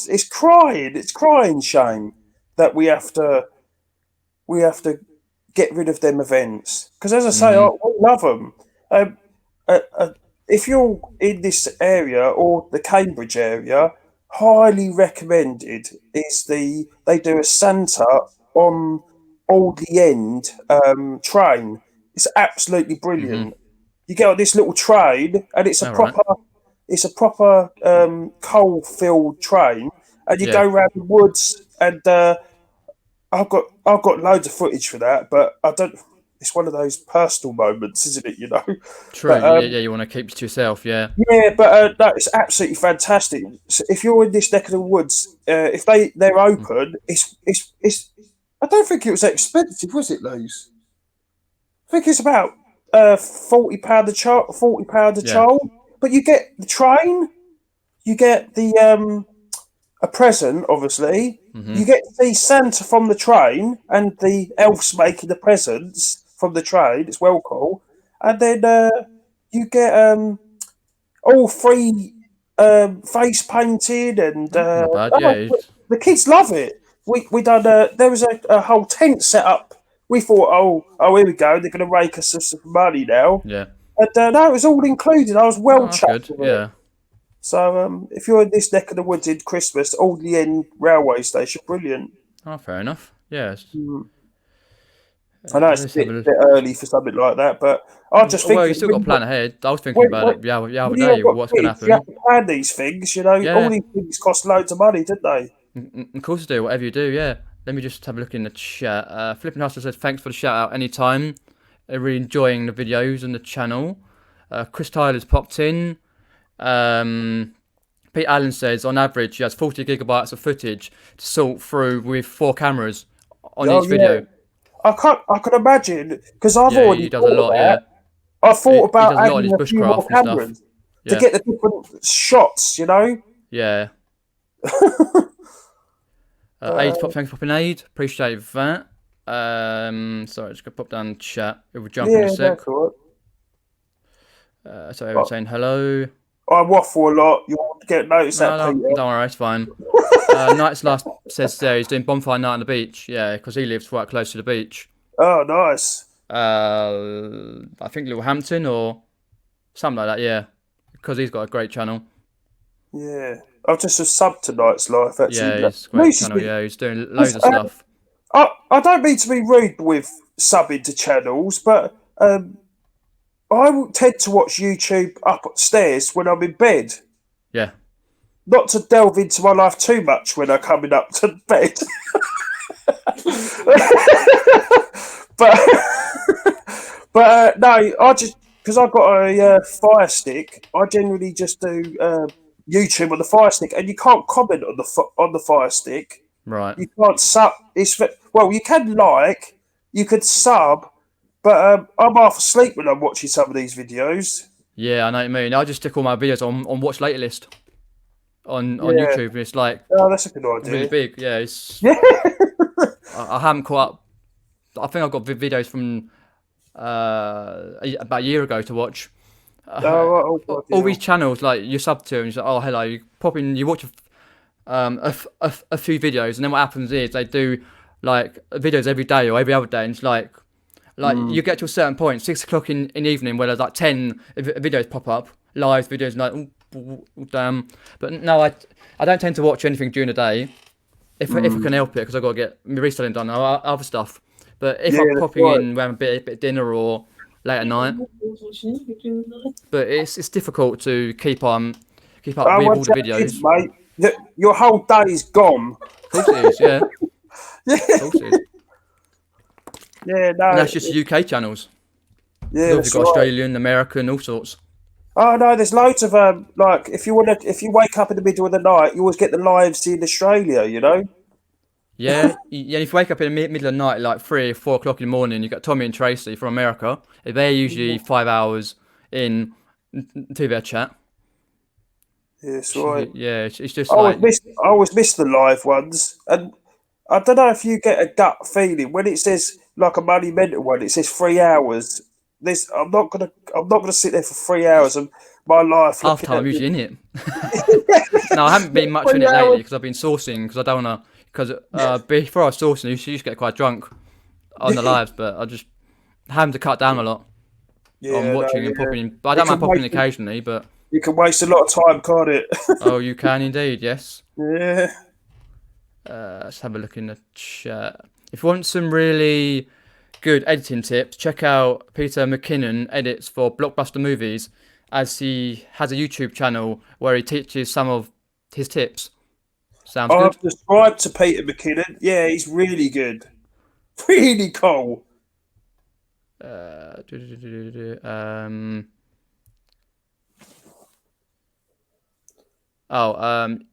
it's crying. It's crying shame that we have to get rid of them events, because, as I say, I love them. If you're in this area or the Cambridge area, highly recommended is they do a Santa on Aldley End train. It's absolutely brilliant. You get on this little train, and it's a proper coal filled train, and you go around the woods, and I've got loads of footage for that, but I don't. It's one of those personal moments, isn't it? You know. True. But, you want to keep it to yourself. Yeah. Yeah, but no, it's absolutely fantastic. So if you're in this neck of the woods, if they're open, it's. I don't think it was that expensive, was it, Lose? I think it's about £40 a child. £40 a child, but you get the train, you get the a present, obviously. You get to see Santa from the train and the elves making the presents from the train. It's well cool. And then you get all three face painted, and Not bad, the kids love it. We done. There was a whole tent set up. We thought, oh, here we go. They're going to rake us some money now. Yeah. And no, it was all included. I was well chuffed with it. Yeah. So if you're in this neck of the woods in Christmas, Aldley End railway station, brilliant. Oh, fair enough. Yes. I know it's a bit early for something like that, but I just think. Well, you still got to plan ahead. I was thinking about it the other day. What's going to happen? You have to plan these things, you know. Yeah. All these things cost loads of money, don't they? Of course they do. Whatever you do, yeah. Let me just have a look in the chat. Flipping Hustler says, thanks for the shout out anytime. Really enjoying the videos and the channel. Chris Tyler's popped in. Pete Allen says, on average, he has 40 gigabytes of footage to sort through with 4 cameras on each video. I can imagine, because I've already he does a lot. I thought about adding a few more cameras to get the different shots, you know. Yeah. Aid pop, thanks for popping aid. Appreciate that. Sorry, just gonna pop down the chat. It will jump in a sec. That's all right. So everyone's saying hello. I waffle a lot. You'll get noticed that. No, don't worry, it's fine. Night's Last says there he's doing bonfire night on the beach. Yeah, because he lives quite close to the beach. Oh, nice. I think Littlehampton or something like that. Yeah, because he's got a great channel. Yeah, I've just a sub to Night's Life. Actually, yeah, he's a great channel. Yeah, he's doing loads of stuff. I don't mean to be rude with subbing to channels, but I tend to watch YouTube upstairs when I'm in bed. Yeah. Not to delve into my life too much when I'm coming up to bed, but no, I just because I've got a Fire Stick, I generally just do YouTube on the Fire Stick, and you can't comment on the Fire Stick. Right. You can't sub. Well, you can you could sub, but I'm half asleep when I'm watching some of these videos. Yeah, I know what you mean. I just stick all my videos on watch later list on Yeah, YouTube, and it's like oh, that's a good really idea. big. Yeah, it's Yeah. I haven't caught up. I think I've got videos from about a year ago to watch. God, All yeah. these channels, like you sub to, and you say, "Oh, hello." You pop in, you watch a few videos, and then what happens is they do like videos every day or every other day, and it's like you get to a certain point, 6 o'clock in the evening, where there's like 10 videos pop up, live videos, and like, damn. But no, I don't tend to watch anything during the day if I can help it, because I've got to get my reselling done or other stuff. But if Yeah, I'm that's popping right. in, we're having a bit of dinner or late at night, but it's difficult to keep up Oh, with well, all the that is, videos. mate. Your whole day is gone. Of course it is, yeah. Of Yeah, course it is. yeah, And no, that's just UK channels. Because yeah, obviously that's got right. Australian, American, all sorts. Oh no, there's loads of like if you wake up in the middle of the night, you always get the lives in Australia. You know. Yeah, yeah. If you wake up in the middle of the night, like 3 or 4 o'clock in the morning, you got Tommy and Tracy from America. They're usually 5 hours in to their chat. Yeah, that's right. Yeah, it's just like I always miss the live ones, and I don't know if you get a gut feeling when it says like a money mental one. It says 3 hours. This I'm not gonna sit there for 3 hours of my life half looking time. at I'm usually in this. it. No, I haven't been much in Three it lately hours. because I've been sourcing because I don't wanna. Because before I was sourcing, I used to get quite drunk on the lives, but I just having to cut down a lot on Yeah, no, watching and yeah. popping in. But I It don't mind can popping in waste occasionally. But you can waste a lot of time, can't it? oh, you can indeed, yes. Yeah. Let's have a look in the chat. If you want some really good editing tips, check out Peter McKinnon edits for blockbuster movies, as he has a YouTube channel where he teaches some of his tips. Sounds I've good. subscribed to Peter McKinnon. Yeah, he's really good. Really cool. Uh, do, do, do, do, do, um,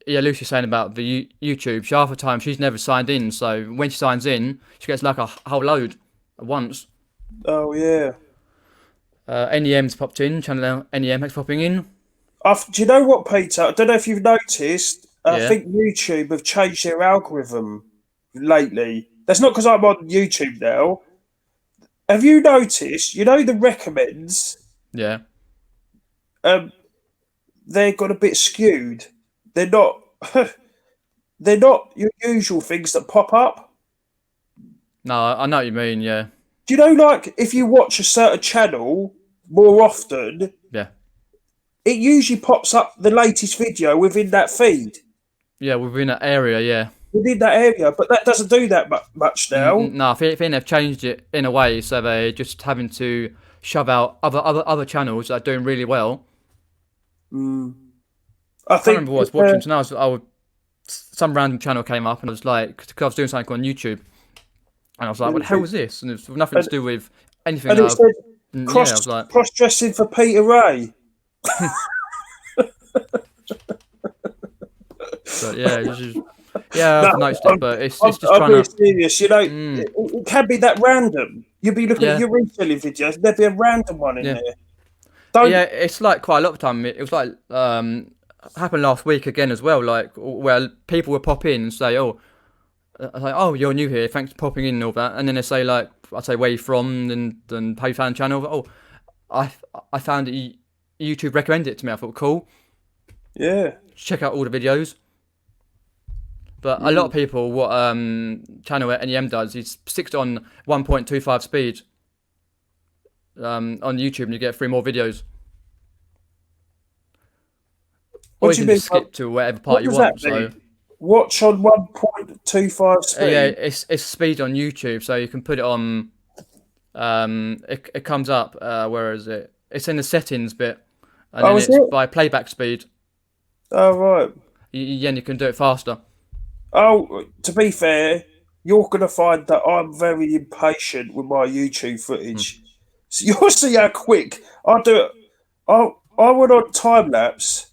yeah, Lucy's saying about the YouTube. She half the time she's never signed in, so when she signs in, she gets like a whole load at once. Oh yeah. NEM's popped in. Channel NEM is popping in. Do you know what, Peter? I don't know if you've noticed. I Yeah, think YouTube have changed their algorithm lately. That's not because I'm on YouTube now. Have you noticed? You know the recommends. yeah. Um, they got a bit skewed. They're not. They're not your usual things that pop up. No, I know what you mean. Yeah, Do you know, like, if you watch a certain channel more often, yeah, it usually pops up the latest video within that feed, yeah. Within that area, yeah. within that area, but that doesn't do that much now. No, I think they've changed it in a way, so they're just having to shove out other channels that are doing really well. I I can't think, remember what I was watching. So now some random channel came up, and I was like, because I was doing something on YouTube, and I was like, what the hell was this? And it's nothing to and, do with anything. and it said Yeah, I was like, cross dressing for Peter Ray. but yeah, it's just, yeah, No, I've noticed it, but it's just I'm trying being to, serious. You know, it can be that random. You'll be looking at yeah, your reselling videos, there'll be a random one in yeah. there. Yeah, Don't. it's like quite a lot of time. It was like happened last week again as well. Like where people would pop in and say, "Oh, like, oh, you're new here. Thanks for popping in and all that." And then they say like, "I say where you from and how you found the channel." Oh, I found it. YouTube recommended it to me. I thought cool. Yeah. Check out all the videos. But a lot of people, what channel NEM does, is sticks it on 1.25 speed on YouTube, and you get 3 more videos. Or What you do you can mean? just skip to whatever part What you does that want. So mean? Watch on 1.25 yeah, speed. it's speed on YouTube, so you can put it on. It comes up. Where is it? It's in the settings bit, and Oh, then is it's it? by playback speed. Oh right. You can do it faster. Oh, to be fair, you're gonna find that I'm very impatient with my YouTube Mm. footage. So you'll see how quick I do it. I went on time lapse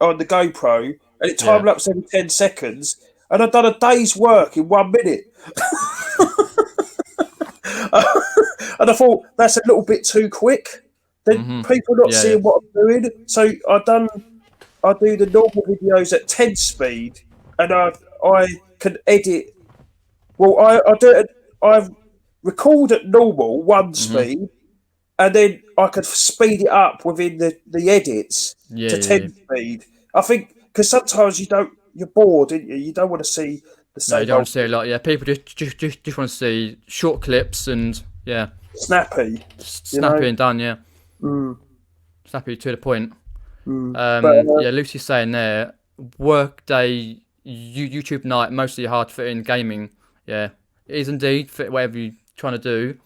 on the GoPro, and it time Yeah. lapsed every 10 seconds, and I've done a day's work in 1 minute. And I thought that's a little bit too quick. Then people not Yeah, yeah. seeing what I'm doing. So I do the normal videos at 10 speed, and I can edit. Well, I do it. I record at normal 1 speed, and then I could speed it up within the edits Yeah, to yeah, yeah. 10 speed. I think because sometimes you're bored, don't you? You don't want to see the No, you same don't want old to see a lot. Yeah, people just want to see short clips and yeah, snappy, you know. snappy and done. Yeah, Mm, snappy to the point. but Yeah, Lucy's saying there, work day, YouTube night, mostly hard to fit in gaming. Yeah, it is indeed fit whatever you're trying to do.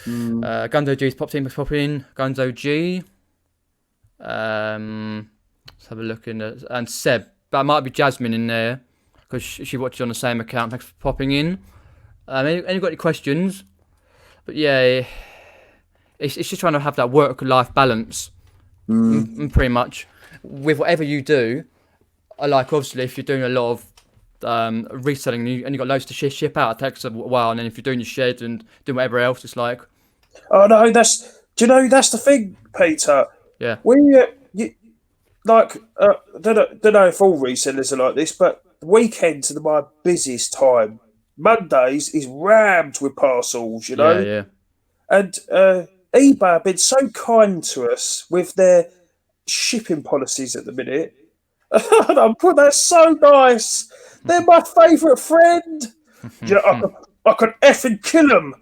Gunzo G's popped in, pop in. Gunzo G. Let's have a look in there. And Seb, that might be Jasmine in there because she watches on the same account. Thanks for popping in. Any got any questions? But yeah, it's just trying to have that work-life balance, pretty much, with whatever you do. I like obviously if you're doing a lot of reselling and you got loads to ship out, it takes a while. And then if you're doing your shed and doing whatever else, it's like oh no, do you know that's the thing, Peter? yeah, We you, like don't know if all resellers are like this, but weekends are my busiest time. Mondays is rammed with parcels, you yeah, know, yeah. and eBay have been so kind to us with their shipping policies at the minute. And I'm putting that's so nice. They're my favourite friend. You know, I could effing kill them.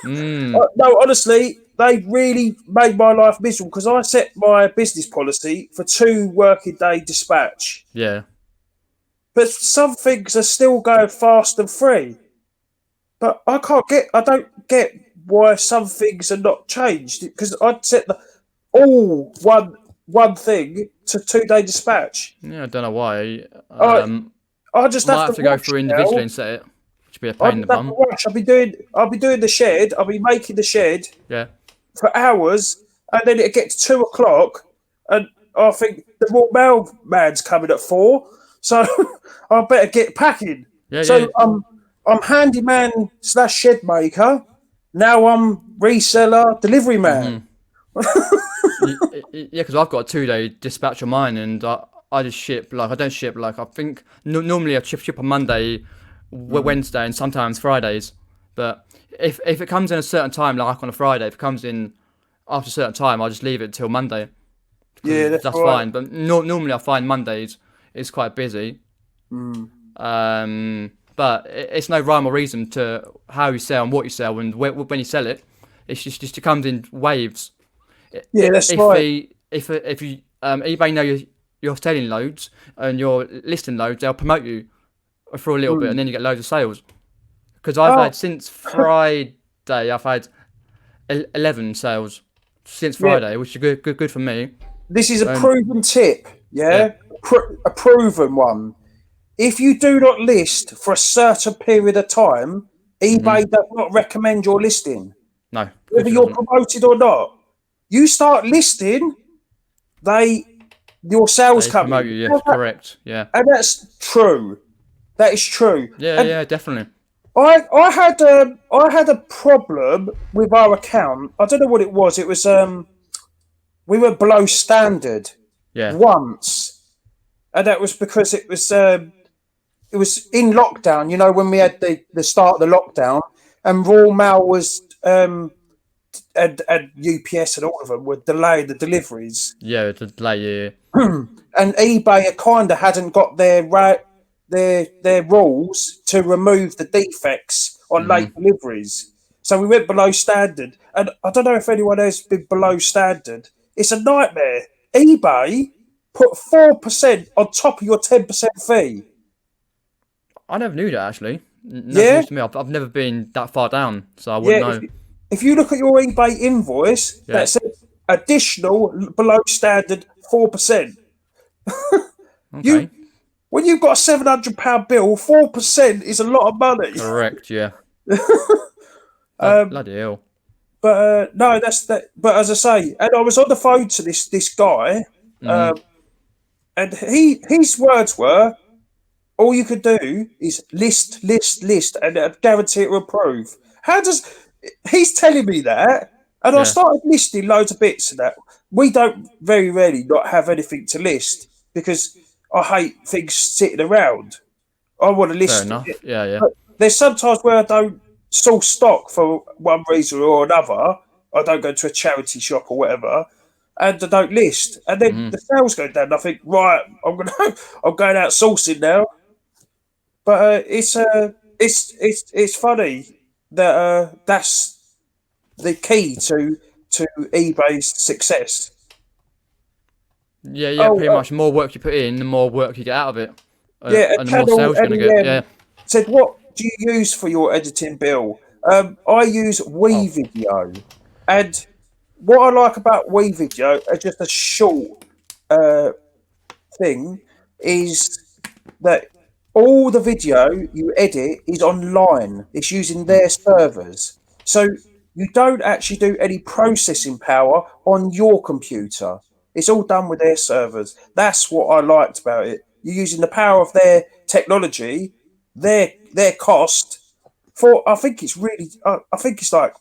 No, honestly, they really made my life miserable because I set my business policy for 2 working day dispatch. Yeah. But some things are still going fast and free. But I don't get why some things are not changed because I'd set all one thing to 2 day dispatch. Yeah, I don't know why. I I just have Might to have to go watch through individually now. and set it. Which would be a I pain in the just have to bum. watch. I'll be doing the shed. I'll be making the shed Yeah. for hours, and then it gets 2 o'clock, and I think the more mailman's coming at 4, so I better get packing. Yeah, yeah. So I'm handyman slash shed maker. Now I'm reseller, delivery man. Yeah, because I've got a 2 day dispatch on mine, and I just ship like I don't ship like I think normally I ship on Monday, Wednesday, and sometimes Fridays. But if it comes in a certain time, like on a Friday, if it comes in after a certain time, I just leave it till Monday. Yeah, that's That's right. fine. But normally I find Mondays is quite busy. But it's no rhyme or reason to how you sell and what you sell and when you sell it. It's just it comes in waves. Yeah, that's If right. if you eBay know you're selling loads and you're listing loads, they'll promote you for a little bit, and then you get loads of sales. Because I've Oh, had since Friday, I've had 11 sales since yeah. Friday, which is good for me. This is a And proven tip. yeah, Yeah, a proven one. If you do not list for a certain period of time, eBay does not recommend your listing, no, of whether course it you're doesn't. promoted or not. You start listing, your sales They come promote in, you, yes, correct, yeah, and that's true. That is true. yeah, And yeah, definitely, I had a problem with our account. I don't know what it was. It was we were below standard yeah, once, and that was because it was in lockdown. You know, when we had the start of the lockdown, and Raw Mail was and UPS and all of them were delaying the deliveries, yeah, the delay, yeah, and eBay kind of hadn't got their rules to remove the defects on late deliveries. So we went below standard, and I don't know if anyone has been below standard. It's a nightmare. eBay put 4% on top of your 10% fee. I never knew that actually. That's Yeah, news to me. I've never been that far down, so I wouldn't yeah. know. If you look at your eBay invoice, Yeah, that says additional below standard 4%. Okay. You when you've got a £700 bill, 4% is a lot of money. Correct. Yeah. Um, Bloody hell. but no, that's that. But as I say, and I was on the phone to this guy, Mm-hmm. and his words were, all you could do is list, list, list, and guarantee it will approve. How does he's telling me that? And I Yeah. started listing loads of bits of that. We don't very rarely not have anything to list because I hate things sitting around. I want to Fair list it. enough. Yeah. Yeah. But there's sometimes where I don't source stock for one reason or another. I don't go to a charity shop or whatever, and I don't list. And then Mm-hmm. the sales go down. And I think, right, I'm going out sourcing now. But it's funny that that's the key to eBay's success. Yeah. Yeah. Oh, Pretty much. The more work you put in, the more work you get out of it, yeah, a and the more channel sales you're gonna get. Yeah. said, "What do you use for your editing bill?" I use Oh. Video, and what I like about Video, just a short uh, thing, is that all the video you edit is online. It's using Mm. their servers, so you don't actually do any processing power on your computer. It's all done with their servers. That's what I liked about it. You're using the power of their technology, their cost for. I think it's really. I think it's like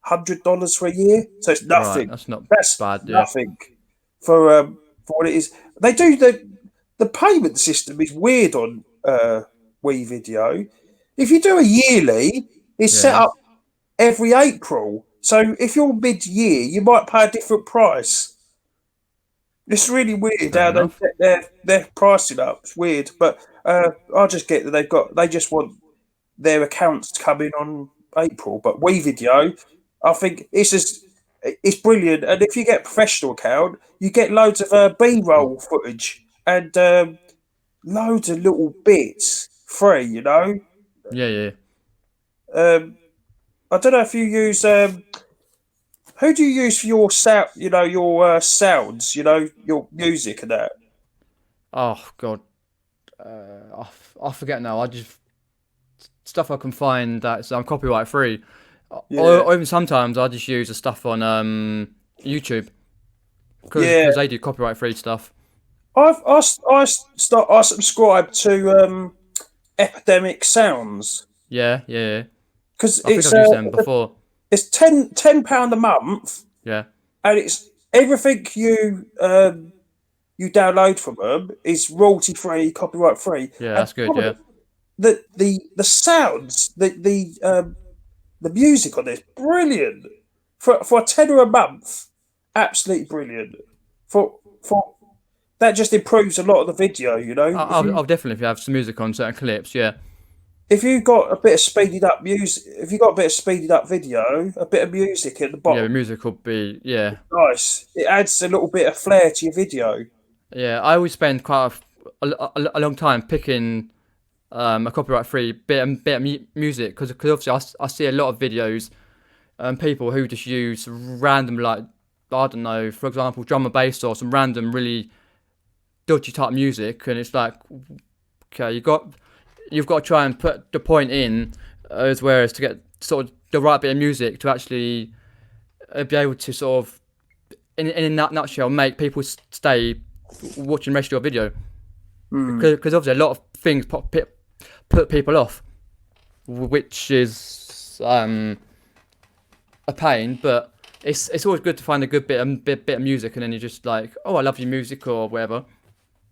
$100 for a year, so it's Right. nothing. That's not That's bad. Yeah. nothing for what it is. They do the payment system is weird on Video. If you do a yearly, it's set Yeah. up every April. So if you're mid-year, you might pay a different price. It's really weird Fair how they enough. set their pricing up. It's weird, but I just get that they just want their accounts to come in on April. But Video, I think it's brilliant. And if you get a professional account, you get loads of Mm. B-roll footage and loads of little bits free. Yeah. Yeah. Um, I don't know if you use who do you use for your sound? Your sounds. Your music and that. Oh God. I forget now. I just stuff I can find that's copyright free. Yeah, Or even sometimes I just use the stuff on YouTube yeah. because they do copyright free stuff. I subscribe to Epidemic Sounds Yeah, yeah, yeah. because I think I've used them before. it's £10 a month, Yeah, and it's everything you download from them is royalty free, copyright free, yeah, and that's good. Yeah, the sounds, the music on this, brilliant for a tenner a month, absolutely brilliant. For that just improves a lot of the video. I'll definitely have some music on certain clips. Yeah, If you got a bit of speeded up music, if you got a bit of speeded up video, a bit of music at the yeah. The bottom, music will be nice. It adds a little bit of flair to your video. yeah. I always spend quite a long time picking a copyright free bit of music because obviously I see a lot of videos people who just use random like I don't know, for example, drum and bass or some random really dodgy type music, and it's like, okay, you've got to try and put the point in as well as to get sort of the right bit of music to actually be able to sort of in a nutshell make people stay watching the rest of your video because obviously a lot of things put people off, which is a pain, but it's always good to find a good bit of music, and then you're just like, oh, I love your music or whatever.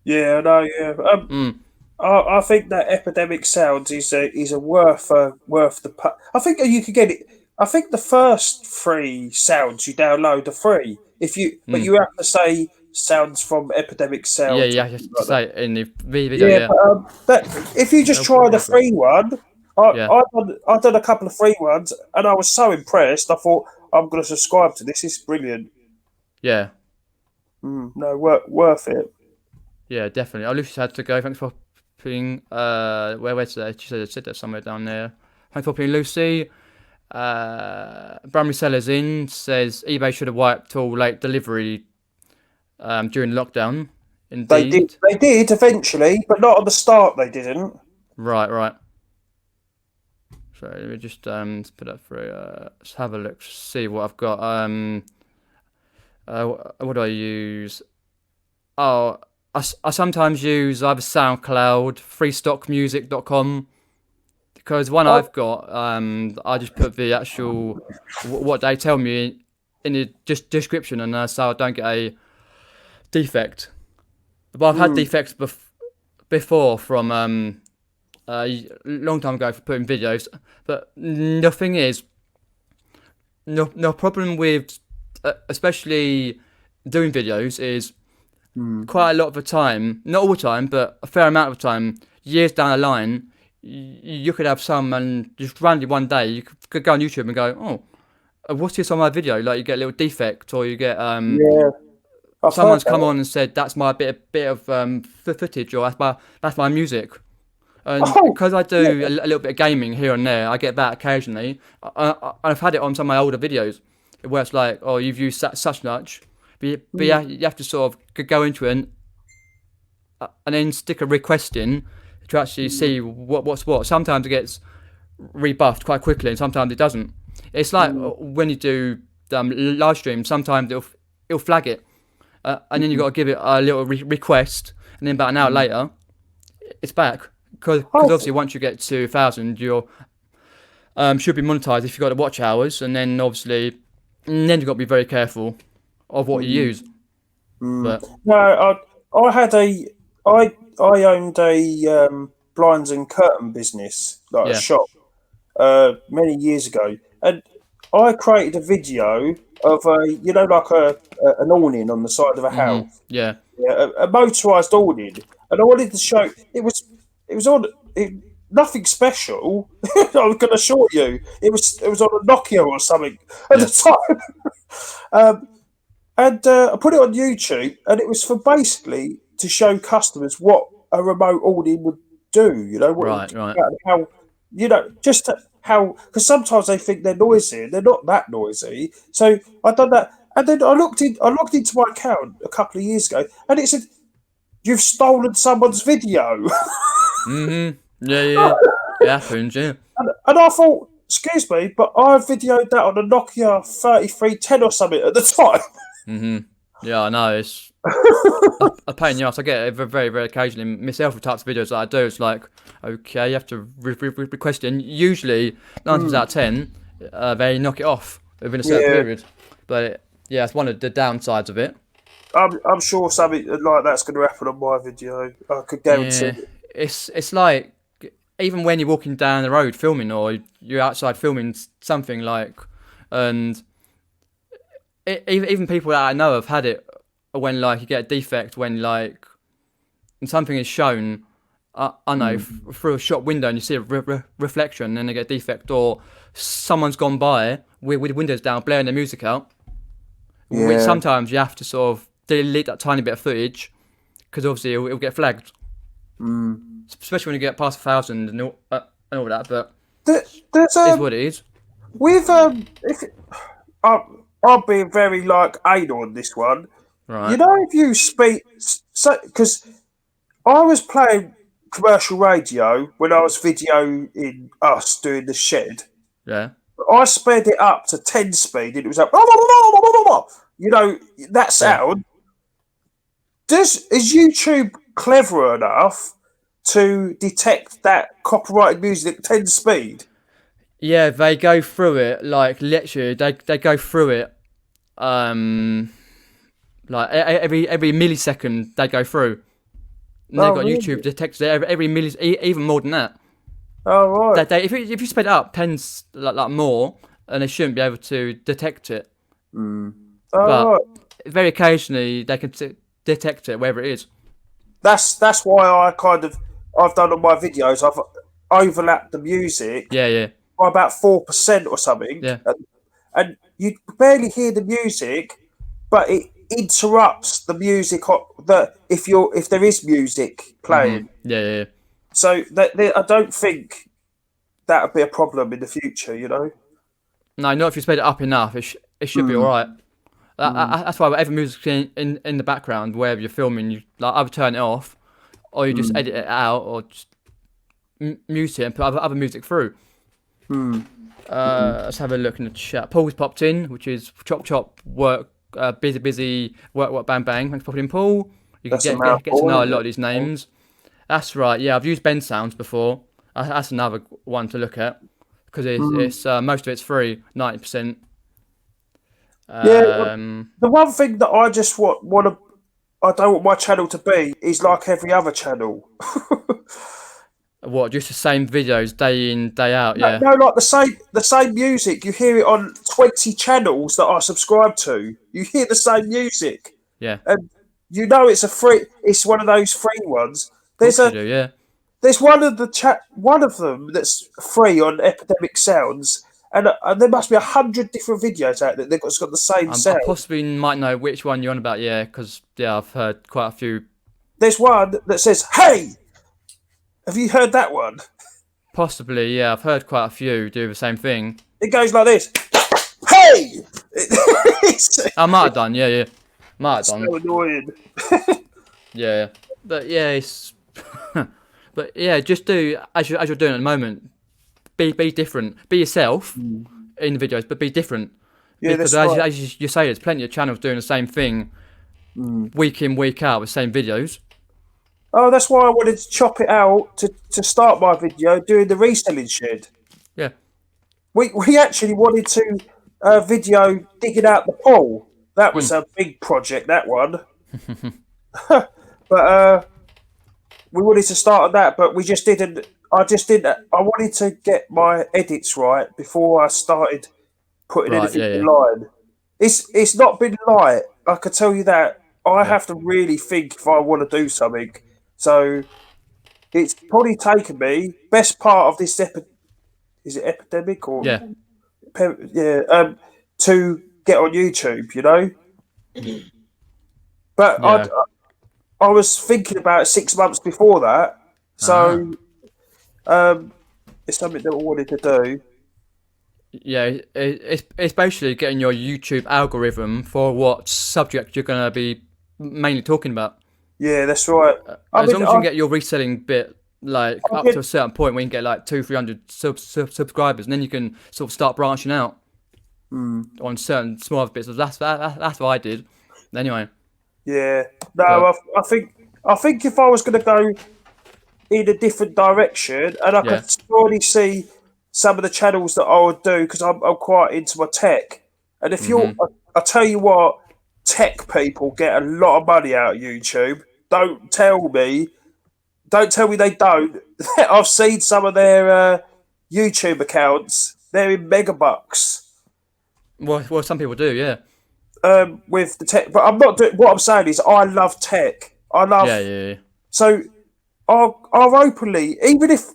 Yeah, I know. Yeah, I think that Epidemic Sounds is a worth the. I think you could get it. I think the first free sounds you download are free. But Mm. you have to say sounds from Epidemic Yeah, Sounds or yeah, you have something to like that. say it in the video, Yeah, yeah. but that if you just try the Go for it. free one, Yeah, I done a couple of free ones, and I was so impressed. I thought I'm going to subscribe to this. It's brilliant. yeah, No, worth it. yeah, definitely. Oh, Lucy's had to go. Thanks for putting, where's that? She said that somewhere down there. Thanks for putting Lucy. Brumley Sellers in says eBay should have wiped all late delivery during lockdown. Indeed. They did eventually, but not at the start. They didn't. Right. So let me just put that through. Let's have a look, see what I've got. What do I use? Oh, I sometimes use either SoundCloud, freestockmusic.com, because one Oh, I've got, I just put the actual what they tell me in the just description, and so I don't get a defect. But I've had defects before from a long time ago for putting videos. But the thing is, no problem with, especially doing videos, is quite a lot of the time, not all the time, but a fair amount of the time, years down the line, you could have some, and just randomly one day you could go on YouTube and go, oh, what's this on my video? Like you get a little defect, or you get yeah, I've heard someone's come that. on and said that's my bit of footage, or that's my music. And Oh, because I yeah. do a little bit of gaming here and there, I get that occasionally. I've had it on some of my older videos where it's like, oh, you've used such and such, but you have to sort of go into it and then stick a request in to actually see what's what. Sometimes it gets rebuffed quite quickly, and sometimes it doesn't. It's like when you do live streams, sometimes it'll flag it, and then you've got to give it a little request, and then about an hour later, it's back. Because Oh, obviously once you get to 1,000, you're should be monetized if you've got the watch hours, and then obviously, and then you've got to be very careful of what you use. But no, I had I owned a blinds and curtain business, like a yeah, shop, many years ago, and I created a video of like an awning on the side of a house, yeah, yeah, a motorised awning, and I wanted to show it was on nothing special. I was going to assure you, it was on a Nokia or something at yeah, the time. And I put it on YouTube, and it was for basically to show customers what a remote awning would do. You know what it would do, right, and how just how, because sometimes they think they're noisy, and they're not that noisy. So I done that, and then I looked into my account a couple of years ago, and it said you've stolen someone's video. yeah. It happens, yeah. And I thought, excuse me, but I videoed that on a Nokia 3310 or something at the time. Yeah, I know, it's a pain in the ass. I get it very, very occasionally myself with types of videos that I do. It's like, okay, you have to request it. And usually, 9 times out of 10, they knock it off within a certain Yeah. period. But yeah, it's one of the downsides of it. I'm sure something like that's going to happen on my video. I could guarantee Yeah, it. it's like, even when you're walking down the road filming, or you're outside filming something like, and even people that I know have had it when like you get a defect when like and something is shown. I know through a shop window and you see a reflection, and then they get a defect, or someone's gone by with the windows down, blaring their music out. Which Yeah. sometimes you have to sort of delete that tiny bit of footage because obviously it'll get flagged, especially when you get past 1,000 and all that. But There's it is what it is. with if I'll be very like anal on this one. You Right. know, if you speak, so because I was playing commercial radio when I was videoing us doing the shed. Yeah. I sped it up to 10 speed, and it was like, you know, that Yeah. sound. Is YouTube clever enough to detect that copyrighted music at 10 speed? Yeah, they go through it like literally. They go through it. Like every millisecond they go through. And they've Oh, got really? YouTube detects it every even more than that. Oh, right. If you sped it up tens like more, and they shouldn't be able to detect it. Oh, But right. very occasionally they can detect it wherever it is. That's why I've done on my videos. I've overlapped the music Yeah. by about 4% or something, Yeah. and you barely hear the music, but it interrupts the music if there is music playing. Yeah. So I don't think that would be a problem in the future. You know. No, not if you sped it up enough. It should be all right. That's why whatever music's in the background, wherever you're filming, you like either turn it off, or you just edit it out, or just mute it and put other music through. Let's have a look in the chat. Paul's popped in, which is chop chop work, busy work bang bang. Thanks for popping in, Paul. You can get to know a lot of these names. That's right. Yeah, I've used Ben Sounds before. That's another one to look at because it's most of it's free, 90%. The one thing that I just want to, I don't want my channel to be is like every other channel. What, just the same videos day in, day out? No, Yeah. no, like the same music. You hear it on 20 channels that I subscribe to. You hear the same music. Yeah. And you know it's one of those free ones. There's one of them that's free on Epidemic Sounds, and there must be 100 different videos out there that's got the same sound. I possibly might know which one you're on about, because I've heard quite a few. There's one that says, "Hey!" Have you heard that one? Possibly, yeah. I've heard quite a few do the same thing. It goes like this. Hey! I might have done, yeah. Might have done. So annoying. Yeah. But yeah, it's... But yeah, just do, as you're doing at the moment, be different. Be yourself in the videos, but be different. Yeah, because as you say, there's plenty of channels doing the same thing week in, week out with the same videos. Oh, that's why I wanted to chop it out to start my video doing the reselling shed. Yeah. We actually wanted to video digging out the pool. That was a big project, that one. But we wanted to start on that, but we just didn't. I wanted to get my edits right before I started putting anything online. It's not been light. I can tell you that. I have to really think if I want to do something. So it's probably taken me best part of this is it epidemic or to get on YouTube, you know. But I was thinking about it 6 months before that, so it's something that I wanted to do. Yeah, it's basically getting your YouTube algorithm for what subject you're going to be mainly talking about. Yeah, that's right. As long as you can get your reselling bit up to a certain point where you can get like 200-300 subscribers, and then you can sort of start branching out on certain smaller bits. That's what I did. Anyway. Yeah. No, I think if I was going to go in a different direction, and I could already see some of the channels that I would do because I'm quite into my tech, and if I tell you what, tech people get a lot of money out of YouTube. Don't tell me they don't. I've seen some of their YouTube accounts. They're in megabucks. Well, some people do, yeah. With the tech, but I'm not doing. What I'm saying is, I love tech. I love. Yeah. So, I'll openly, even if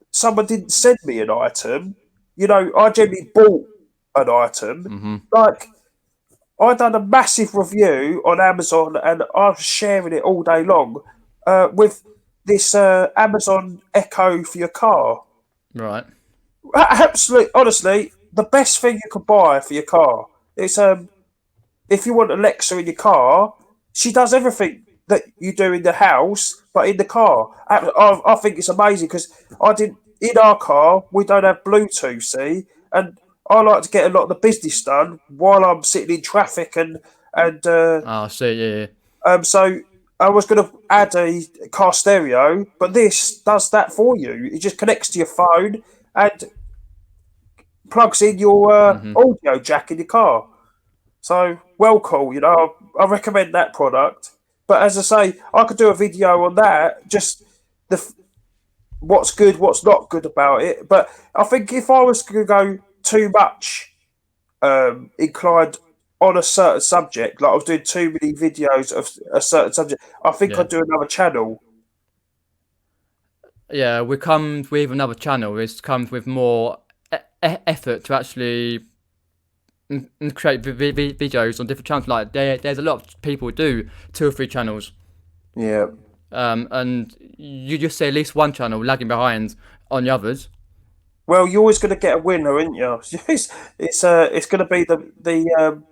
someone didn't send me an item, you know, I generally bought an item. Like, I done a massive review on Amazon, and I was sharing it all day long with this Amazon Echo for your car. Right. Absolutely, honestly, the best thing you could buy for your car. It's if you want Alexa in your car, she does everything that you do in the house, but in the car. I think it's amazing because in our car we don't have Bluetooth, see, and I like to get a lot of the business done while I'm sitting in traffic and. I see, yeah. So I was going to add a car stereo, but this does that for you. It just connects to your phone and plugs in your audio jack in your car. So cool. You know, I recommend that product. But as I say, I could do a video on that. Just what's good, what's not good about it. But I think if I was going to go too much inclined on a certain subject, like I was doing too many videos of a certain subject, I think I'd do another channel. Yeah, we come with another channel. It comes with more effort to actually create videos on different channels. Like there's a lot of people who do 2 or 3 channels. Yeah. And you just see at least one channel lagging behind on the others. Well, you're always going to get a winner, aren't you? It's going to be the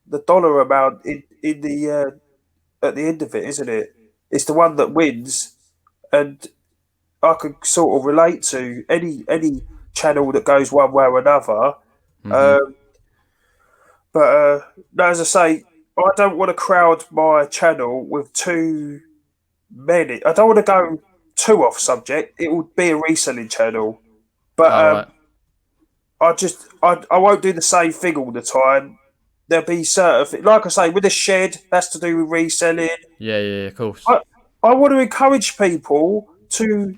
the dollar amount in the at the end of it, isn't it? It's the one that wins, and I could sort of relate to any channel that goes one way or another. Hmm. Um, but no, as I say, I don't want to crowd my channel with too many. I don't want to go too off subject. It would be a reselling channel, but All right. I won't do the same thing all the time. There'll be certain, like I say, with a shed, that's to do with reselling. Yeah, yeah, yeah, of course. I I want to encourage people to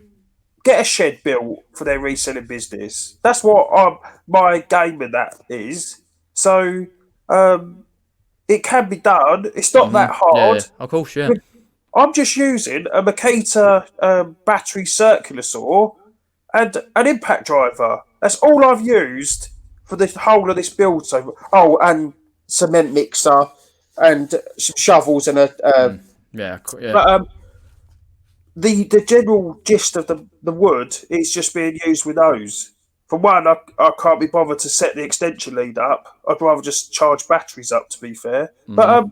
get a shed built for their reselling business. That's what my game with that is. So um, it can be done. It's not Hmm. that Yeah, hard. yeah, of course. Yeah. I'm just using a Makita battery circular saw and an impact driver. That's all I've used for the whole of this build. So, oh, and cement mixer and some shovels and a. Yeah, yeah. But the general gist of the wood is just being used with those. For one, I can't be bothered to set the extension lead up. I'd rather just charge batteries up. To be fair, but Hmm.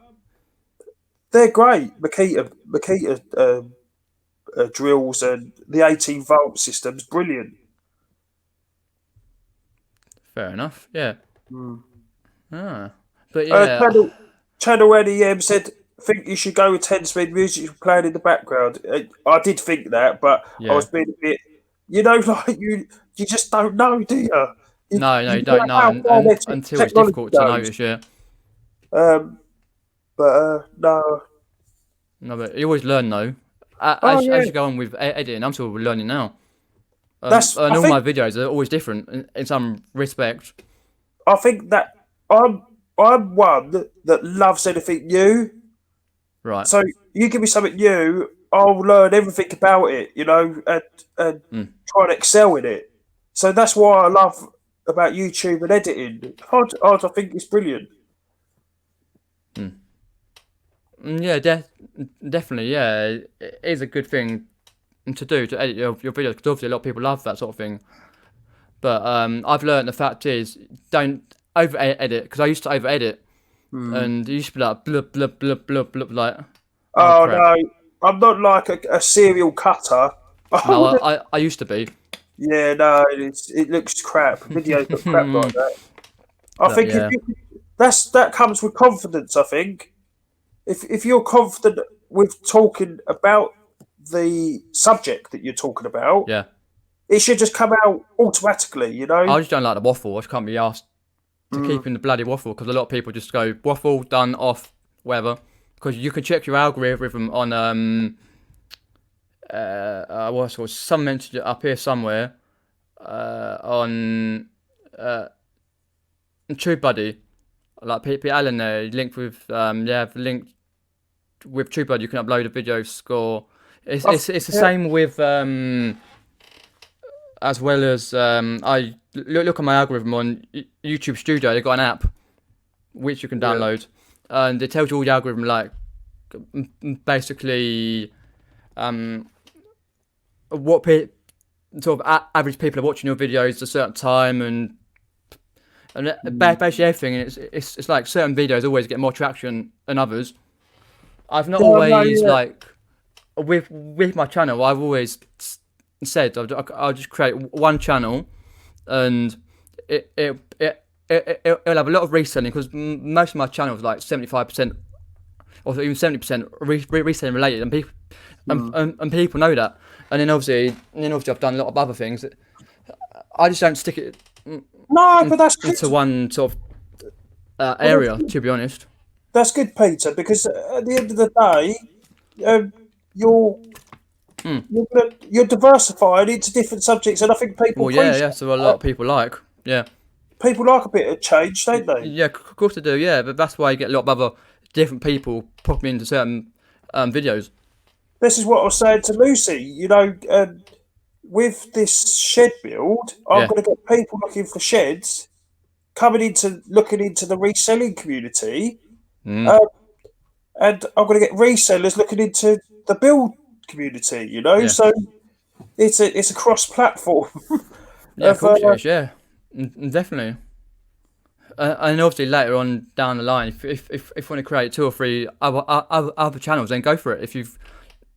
they're great. Makita drills and the 18-volt system's brilliant. Fair enough. Yeah. Ah. But Uh, yeah. Channel, Channel NEM said, think you should go with 10-speed music playing in the background. I did think that, but I Yeah. was being a bit, like you just don't know, do you? No, no, You you know don't know, how far their until it's technology difficult to goes. notice. Yeah. Um, but no. No, but you always learn though. Oh As yeah, you go on with editing, I'm still learning now. I And all think my videos are always different in some respect. that I'm one that loves anything new. Right. So you give me something new, I'll learn everything about it, and Mm. try and excel in it. So that's why I love about YouTube and editing. I think it's brilliant. Yeah, definitely. Yeah, it is a good thing to do to edit your videos because obviously a lot of people love that sort of thing. But I've learned the fact is don't over edit because I used to over edit and it used to be like blub blub blub blub blub like oh Oh crap. no, I'm not like a serial cutter. I No, wouldn't. I used to be. Yeah, no, it looks crap. Videos look crap like that. I But think if yeah, you, that comes with confidence. I think if you're confident with talking about the subject that you're talking about, yeah. it should just come out automatically. I just don't like the waffle. I just can't be asked to keep in the bloody waffle because a lot of people just go waffle done off whatever because you can check your algorithm on what's it called? Some mentioned it up here somewhere on TubeBuddy. Like P Allen there, linked with linked with TubeBuddy. You can upload a video score. It's the Yeah. same with as well as I look at my algorithm on YouTube Studio. They've got an app which you can Yeah. download, and it tells you all the algorithm like basically what sort of average people are watching your videos at a certain time and basically everything. And it's like certain videos always get more traction than others. I've not Yeah, no, always yeah. like with my channel. I've always said I'll just create one channel, and it'll have a lot of reselling because most of my channel is like 75% or even 70% reselling related, and people and people know that. And then obviously I've done a lot of other things. I just don't stick it No, but that's good. into one sort of Well, area, to be honest. that's good, Peter. Because at the end of the day, you're you're diversified into different subjects, and I think people Well, yeah, appreciate yeah. So a lot that. of people like, yeah, People like a bit of change, don't they? yeah. Of course they do, yeah. But that's why you get a lot of other different people popping into certain videos. This is what I was saying to Lucy. With this shed build, I'm Yeah, going to get people looking for sheds coming into looking into the reselling community, mm, uh, and I'm going to get resellers looking into the build community. yeah, So it's a cross platform yeah. Of of course it is, yeah, definitely. And obviously later on down the line, if you want to create 2 or 3 other channels, then go for it. If you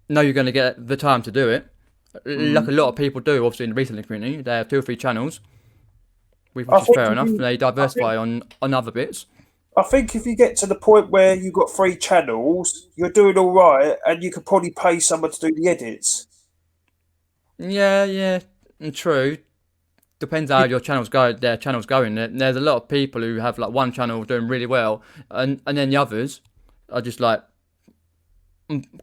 know you're going to get the time to do it, like a lot of people do, obviously in the reselling community, they have 2 or 3 channels, which is fair enough. And they diversify on other bits. I think if you get to the point where you've got 3 channels, you're doing all right, and you could probably pay someone to do the edits. Yeah, true. Depends how your channel's going. Their channel's going. There's a lot of people who have like one channel doing really well, and then the others are just like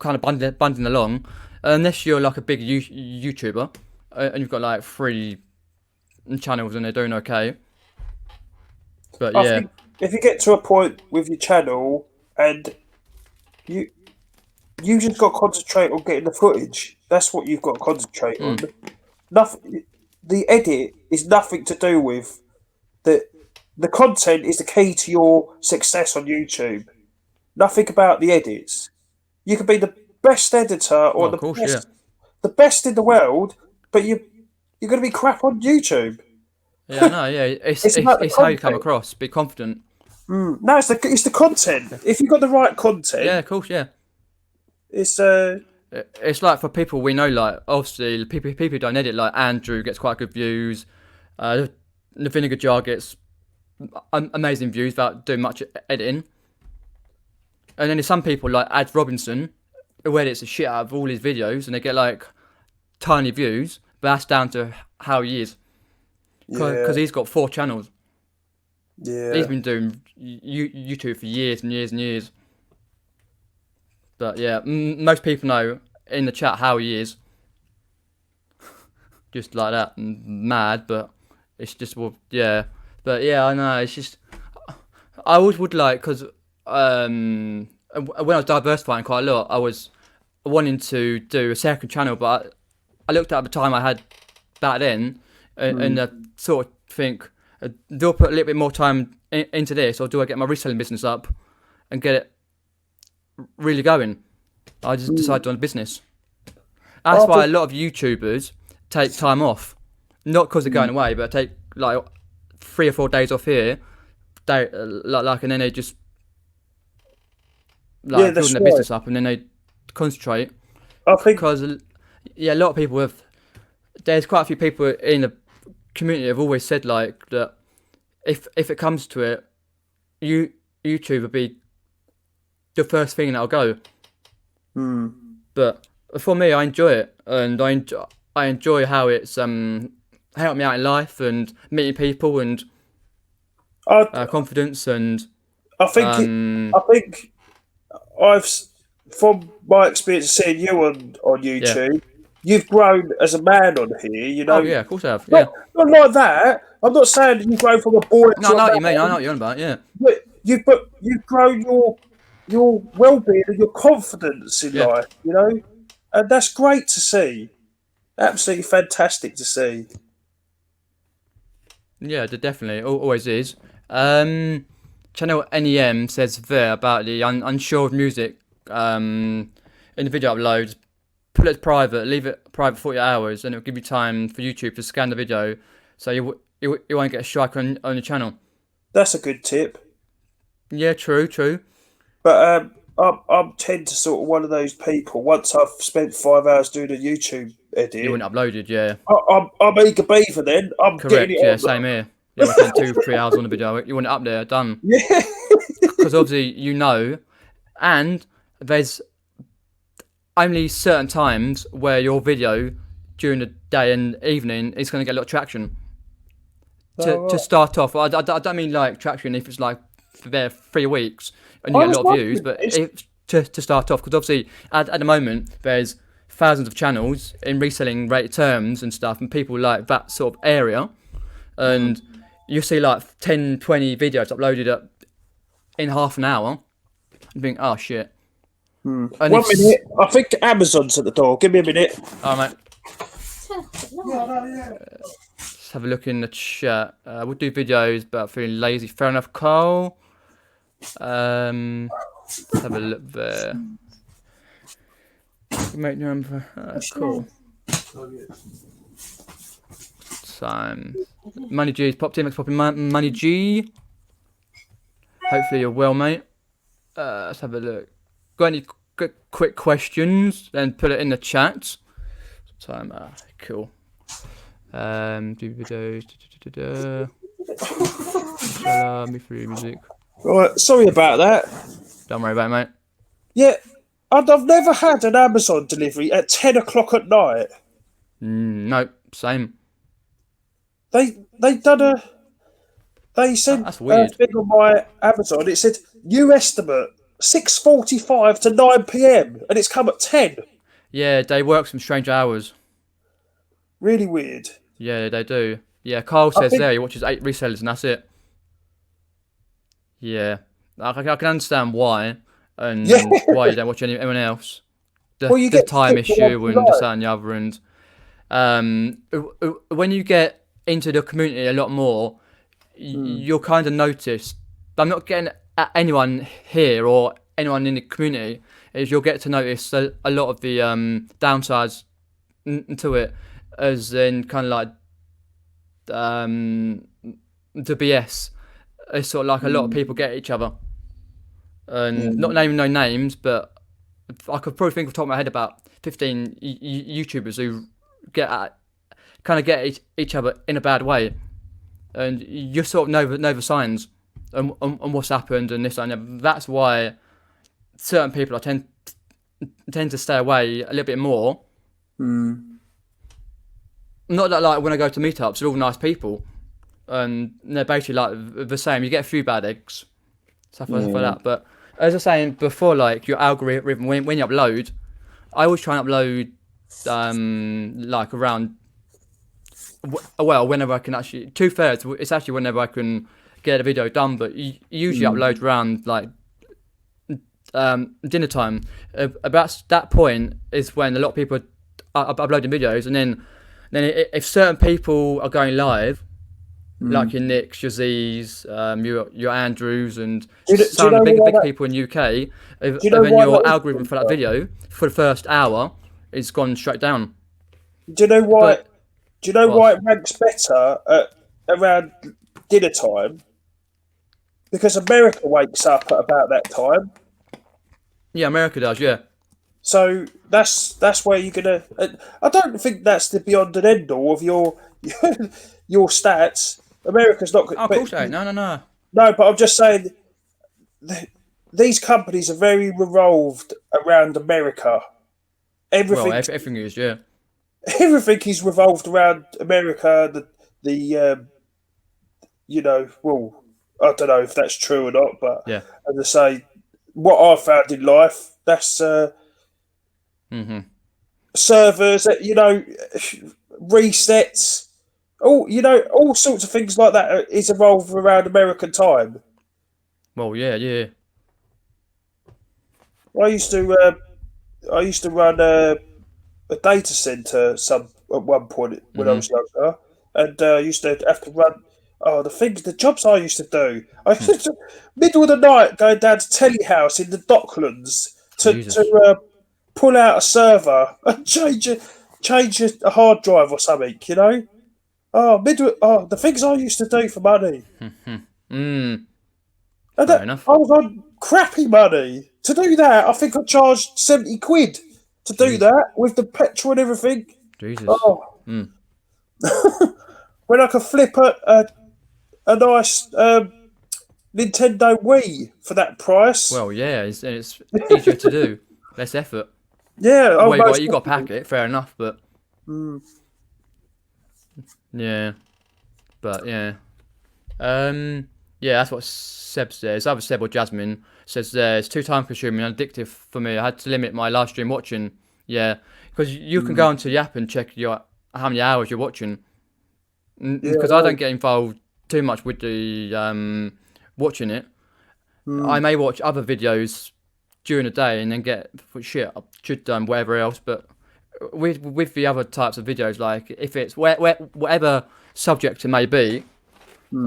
kind of bundling along. Unless you're like a big YouTuber and you've got like 3 channels and they're doing okay. But I think if you get to a point with your channel and you just got to concentrate on getting the footage. That's what you've got to concentrate on. Nothing. The edit is nothing to do with the content. Is the key to your success on YouTube. Nothing about the edits. You could be the best editor or the best in the world, but you're going to be crap on YouTube. Yeah, no, yeah, it's how you come across. Be confident. No, it's the content. If you've got the right content, yeah, of course, yeah. It's like for people we know, like obviously people who don't edit, like Andrew gets quite good views. The Vinegar Jar gets amazing views without doing much editing. And then there's some people like Ad Robinson who edits the shit out of all his videos and they get like tiny views, but that's down to how he is. Because he's got 4 channels. Yeah. He's been doing YouTube for years and years and years. But yeah, most people know in the chat how he is. Just like that, mad, but it's just, well, yeah. But yeah, I know, it's just, I always would like, because when I was diversifying quite a lot, I was wanting to do a second channel, but I looked at the time I had back then, and I sort of think, do I put a little bit more time into this, or do I get my reselling business up and get it really going? I just decided to run a business. That's why a lot of YouTubers take time off, not because they're going away, but take like 3 or 4 days off here, and then they just like building their business up, and then they concentrate. I think because a lot of people have. There's quite a few people in the community have always said like that. If it comes to it, YouTube would be the first thing that'll go. But for me, I enjoy it, and I enjoy how it's helped me out in life and meeting people and confidence and. I think I've, from my experience of seeing you on YouTube, you've grown as a man on here. You know. Oh yeah, of course I have. Yeah. Not like that. I'm not saying that you've grown from a boy. No, I know what you mean. I know what you're on about. Yeah. But you've grown your well-being and your confidence in life. You know, and that's great to see. Absolutely fantastic to see. Yeah, definitely. Always is. Channel NEM says there about the unsure of music. In the video upload, put it private, leave it private 40 hours, and it'll give you time for YouTube to scan the video, so you won't get a strike on your channel. That's a good tip. Yeah, true. But I tend to sort of one of those people. Once I've spent 5 hours doing a YouTube edit, you wouldn't upload it, yeah. I'm eager beaver then. I'm correct. Getting it yeah, same here. You want to spend 2-3 hours on the video. You want it up there, done. Yeah. Because obviously you know, and there's only certain times where your video during the day and evening is going to get a lot of traction. To start off, I don't mean like traction if it's like there 3 weeks and you get a lot of views, but to start off, because obviously at the moment there's thousands of channels in reselling rate terms and stuff, and people like that sort of area, and you see like 10, 20 videos uploaded in half an hour, and think, oh shit. And 1 minute. I think Amazon's at the door. Give me a minute. Oh, mate. Let's have a look in the chat. We'll do videos, but feeling lazy. Fair enough, Carl. Let's have a look there. Make number. Cool. Time. Money G's popped in. Let's pop in Money G. Hopefully you're well, mate. Let's have a look. Got any quick questions? Then put it in the chat. Time. Cool. Me free music. Right, sorry about that. Don't worry about it, mate. Yeah, I've never had an Amazon delivery at 10 o'clock at night. No, same. They sent That's a weird. thing on my Amazon. It said new estimate 6:45 to 9 p.m. and it's come at 10. Yeah, they work some strange hours. Really weird. Yeah, they do. Yeah, Carl says there he watches 8 resellers and that's it. Yeah, I can understand why and why you don't watch anyone else. The time issue and this, that, and the other. And when you get into the community a lot more, you'll kind of notice. I'm not getting at anyone here or anyone in the community. Is you'll get to notice a lot of the downsides to it, as in kind of like the BS. It's sort of like a lot of people get at each other, and not naming no names, but I could probably think off the top of my head about 15 YouTubers who get each other in a bad way, and you sort of know the signs and what's happened and this and that. That's why certain people I tend to stay away a little bit more. Not that like when I go to meetups, they're all nice people, and they're basically like the same. You get a few bad eggs, stuff like that. But as I was saying before, like your algorithm when you upload, I always try and upload like around whenever I can actually 2/3. It's actually whenever I can get a video done, but usually upload around like dinner time. About that point is when a lot of people are uploading videos, and then if certain people are going live, like your Nicks, your Z's, your Andrews, and some of the big people in UK, then your algorithm for that video for the first hour is gone straight down. Do you know why? Do you know why it ranks better at around dinner time? Because America wakes up at about that time. Yeah, America does. Yeah. So that's where you're gonna. I don't think that's the beyond and end all of your stats. America's not. Oh, of course not. No. No, but I'm just saying. These companies are very revolved around America. Everything is, yeah. Everything is revolved around America. Well, I don't know if that's true or not, but yeah. As I say, what I've found in life, that's servers, resets, all sorts of things like that is evolved around American time. Well, yeah. I used to run a data center at one point when I was younger, and I used to have to run. The jobs I used to do. I used to middle of the night going down to Telehouse in the Docklands to pull out a server and change a hard drive or something. The things I used to do for money. Fair enough. I was on crappy money to do that. I think I charged £70 to do that with the petrol and everything. Jesus. When I could flip a nice Nintendo Wii for that price. Well, yeah, it's easier to do, less effort. Yeah, well, you got to pack it, fair enough, but yeah, that's what Seb says. Either Seb or Jasmine says it's too time consuming and addictive for me. I had to limit my live stream watching. Yeah, because you can go onto the app and check how many hours you're watching. Because I don't get involved too much with the watching it. I may watch other videos during the day and then get I should done whatever else. But with the other types of videos, like if it's whatever subject it may be,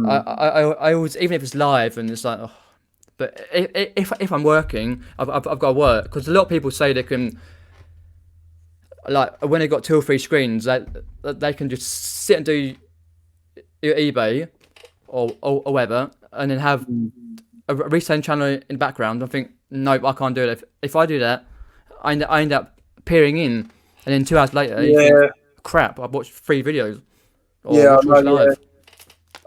I always, even if it's live and it's like, but if I'm working, I've got to work, because a lot of people say they can. Like when they've got 2 or 3 screens, they can just sit and do eBay or whatever, and then have a reselling channel in the background. I think, nope, I can't do it. If I do that, I end up peering in, and then 2 hours later, you think, crap, I've watched 3 videos. Or I watched know, live.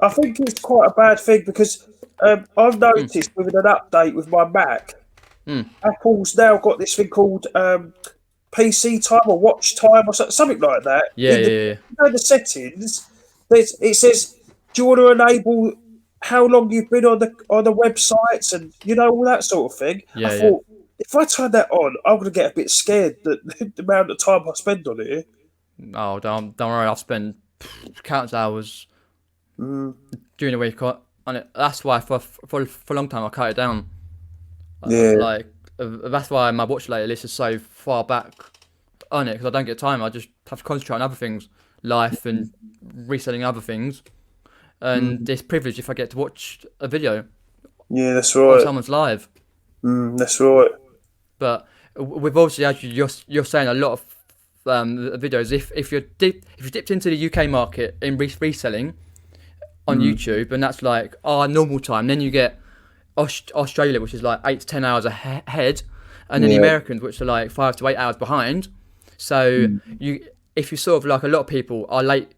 I think it's quite a bad thing because I've noticed with an update with my Mac, Apple's now got this thing called PC time or watch time or something like that. Yeah. You know, the settings, it says, do you want to enable how long you've been on the websites and all that sort of thing. I thought if I turn that on, I'm going to get a bit scared that the amount of time I spend on it. Oh, don't worry. I've spent countless hours during the week on it. That's why for a long time I cut it down. Yeah. That's why my watch later list is so far back on it, because I don't get time. I just have to concentrate on other things, life and reselling other things. And it's privilege if I get to watch a video. Yeah, that's right. Of someone's live. That's right. But we've obviously, as you're saying, a lot of videos. If you're dipped into the UK market in reselling on YouTube, and that's like our normal time, then you get Australia, which is like 8 to 10 hours ahead, and then the Americans, which are like 5 to 8 hours behind. So if you sort of like, a lot of people are late.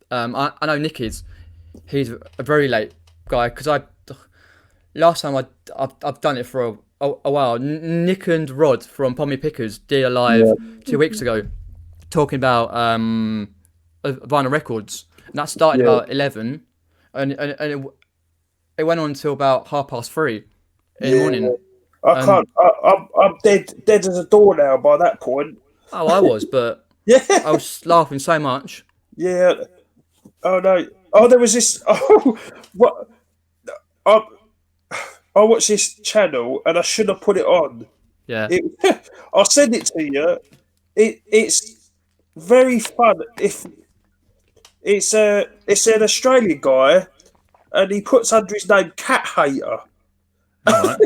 I know Nicky's. He's a very late guy, because last time I've done it for a while. Nick and Rod from Pommy Pickers did a live 2 weeks ago, talking about vinyl records, and that started about 11, and it went on until about 3:30 in the morning. I can't. I'm dead as a door now by that point. Oh, I was, but I was laughing so much. Yeah. Oh no. Oh, there was this. Oh, what? I watched this channel and I should have put it on. Yeah. I'll send it to you. It's very fun. If it's an Australian guy, and he puts under his name Cat Hater. Right.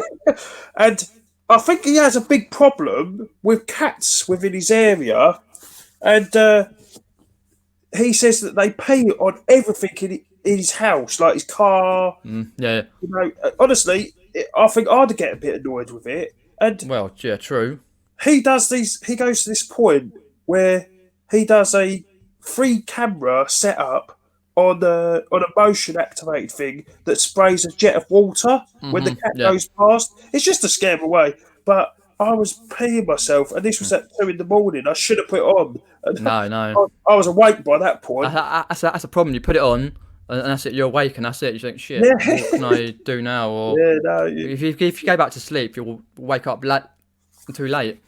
And I think he has a big problem with cats within his area, and he says that they pee on everything in his house, like his car. Yeah. Honestly, I think I'd get a bit annoyed with it. And well, yeah, true. He does these. He goes to this point where he does a 3-camera setup on a motion activated thing that sprays a jet of water when the cat goes past. It's just to scare him away. But I was peeing myself, and this was at 2 a.m. I should have put it on. No. I was awake by that point. That's a problem. You put it on, and that's it. You're awake, and that's it. You think, shit, what can I do now? Or if you go back to sleep, you'll wake up too late.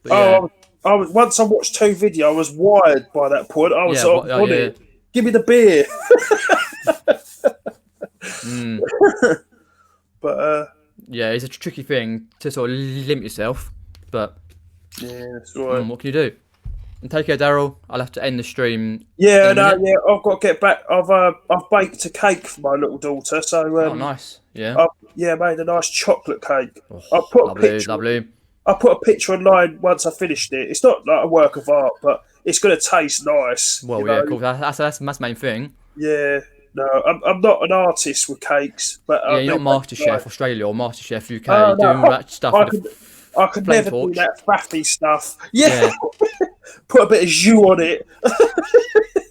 But, I was once I watched 2 videos. I was wired by that point. I was on it. Give me the beer. But it's a tricky thing to sort of limit yourself. But that's right. What can you do? And take care, Daryl. I'll have to end the stream. I've got to get back. I've baked a cake for my little daughter. So nice. Yeah. I made a nice chocolate cake. Oh, I put lovely. I put a picture online once I finished it. It's not like a work of art, but it's going to taste nice. Well, yeah, cool. That's the main thing. Yeah. No, I'm not an artist with cakes, but you're not MasterChef Australia or MasterChef UK doing all that stuff. I could never do that faffy stuff. Yeah. Put a bit of jus on it.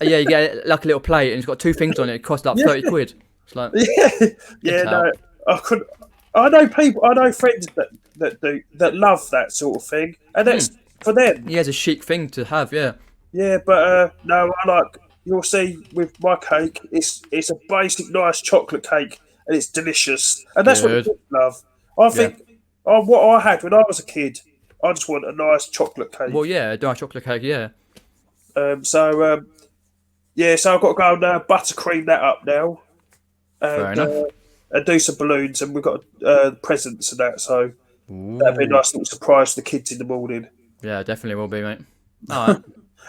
You get like a little plate and it's got 2 things on it. It costs like 30 quid. It's like I could. I know people. I know friends that love that sort of thing, and that's for them. Yeah, it's a chic thing to have. Yeah. Yeah, but no, I like. You'll see with my cake, it's a basic nice chocolate cake, and it's delicious, and that's what kids love. I think what I had when I was a kid, I just want a nice chocolate cake. Well, yeah, a nice chocolate cake, yeah. So I've got to go and buttercream that up now. Fair enough. And do some balloons, and we've got presents and that, so that'd be a nice little surprise for the kids in the morning. Yeah, definitely will be, mate. All right.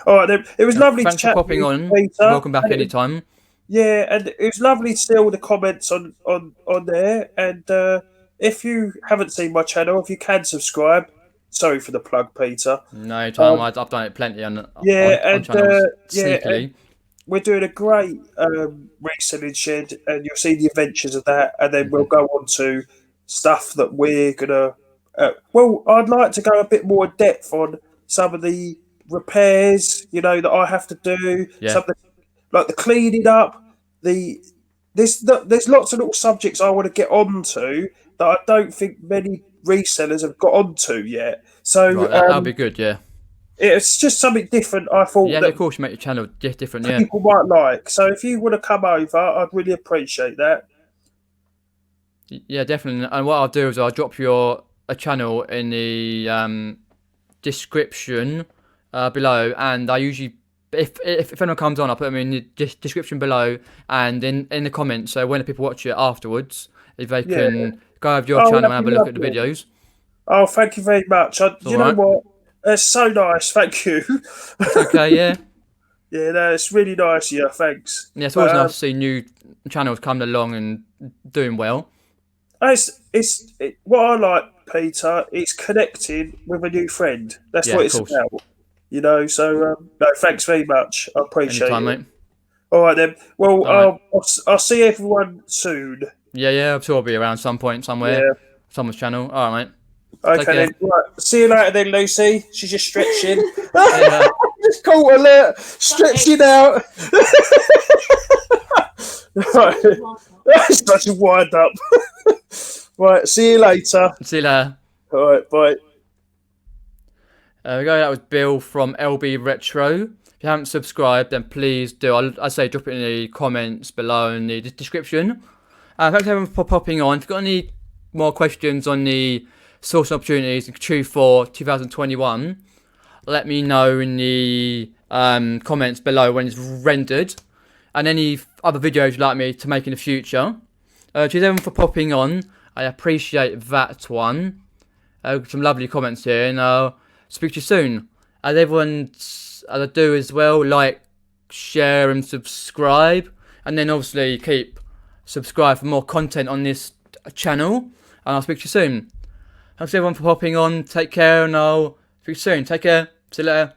All right, then. It was lovely to chat. Thanks for popping on. Peter. Welcome back anytime. Yeah, and it was lovely to see all the comments on there. And if you haven't seen my channel, if you can subscribe. Sorry for the plug, Peter. No, Tom, I've done it plenty on channels, sneakily. we're doing a great reselling shed, and you'll see the adventures of that, and then we'll go on to stuff that we're gonna. Well, I'd like to go a bit more in depth on some of the repairs, that I have to do. Yeah. Some of the, like the cleaning up. The there's lots of little subjects I want to get onto that I don't think many resellers have got onto yet. So Right, that'll be good, yeah. it's just something different. I thought Yeah, that of course, you make your channel different, yeah. people might like. So if you want to come over, I'd really appreciate that. Yeah, definitely. And what I'll do is I'll drop your a channel in the description below, and I usually, if anyone comes on, I'll put them in the description below and in the comments. So when the people watch it afterwards, if they Yeah. can go over your channel and have a look at the lovely. videos. Oh, thank you very much. You know Alright. what? That's so nice. Thank you. It's okay, yeah. Yeah, no, it's really nice. Yeah, thanks. Yeah, it's always But, nice to see new channels coming along and doing well. what I like, Peter. It's connecting with a new friend. That's Yeah, what of it's course. about. So no, thanks very much. I appreciate Anytime, it. mate. All right then. Well, Alright. I'll see everyone soon. Yeah, I'm sure I'll be around some point somewhere. Yeah. Someone's channel. Alright, mate. Take Okay care. then. Right. See you later then, Lucy. She's just stretching. Yeah. Just caught alert. Stretching out. Right. That's such a wind up. Right. See you later. See you later. All right. Bye. There we go. That was Bill from LB Retro. If you haven't subscribed, then please do. I say drop it in the comments below in the description. Thanks everyone for popping on. If you've got any more questions on the source opportunities in Q4 2021, let me know in the comments below when it's rendered, and any other videos you'd like me to make in the future. Cheers everyone for popping on. I appreciate that one. Some lovely comments here, and I'll speak to you soon. As everyone, as I do as well, like, share, and subscribe, and then obviously keep subscribe for more content on this channel. And I'll speak to you soon. Thanks everyone for popping on. Take care, and I'll speak to you soon. Take care. See you later.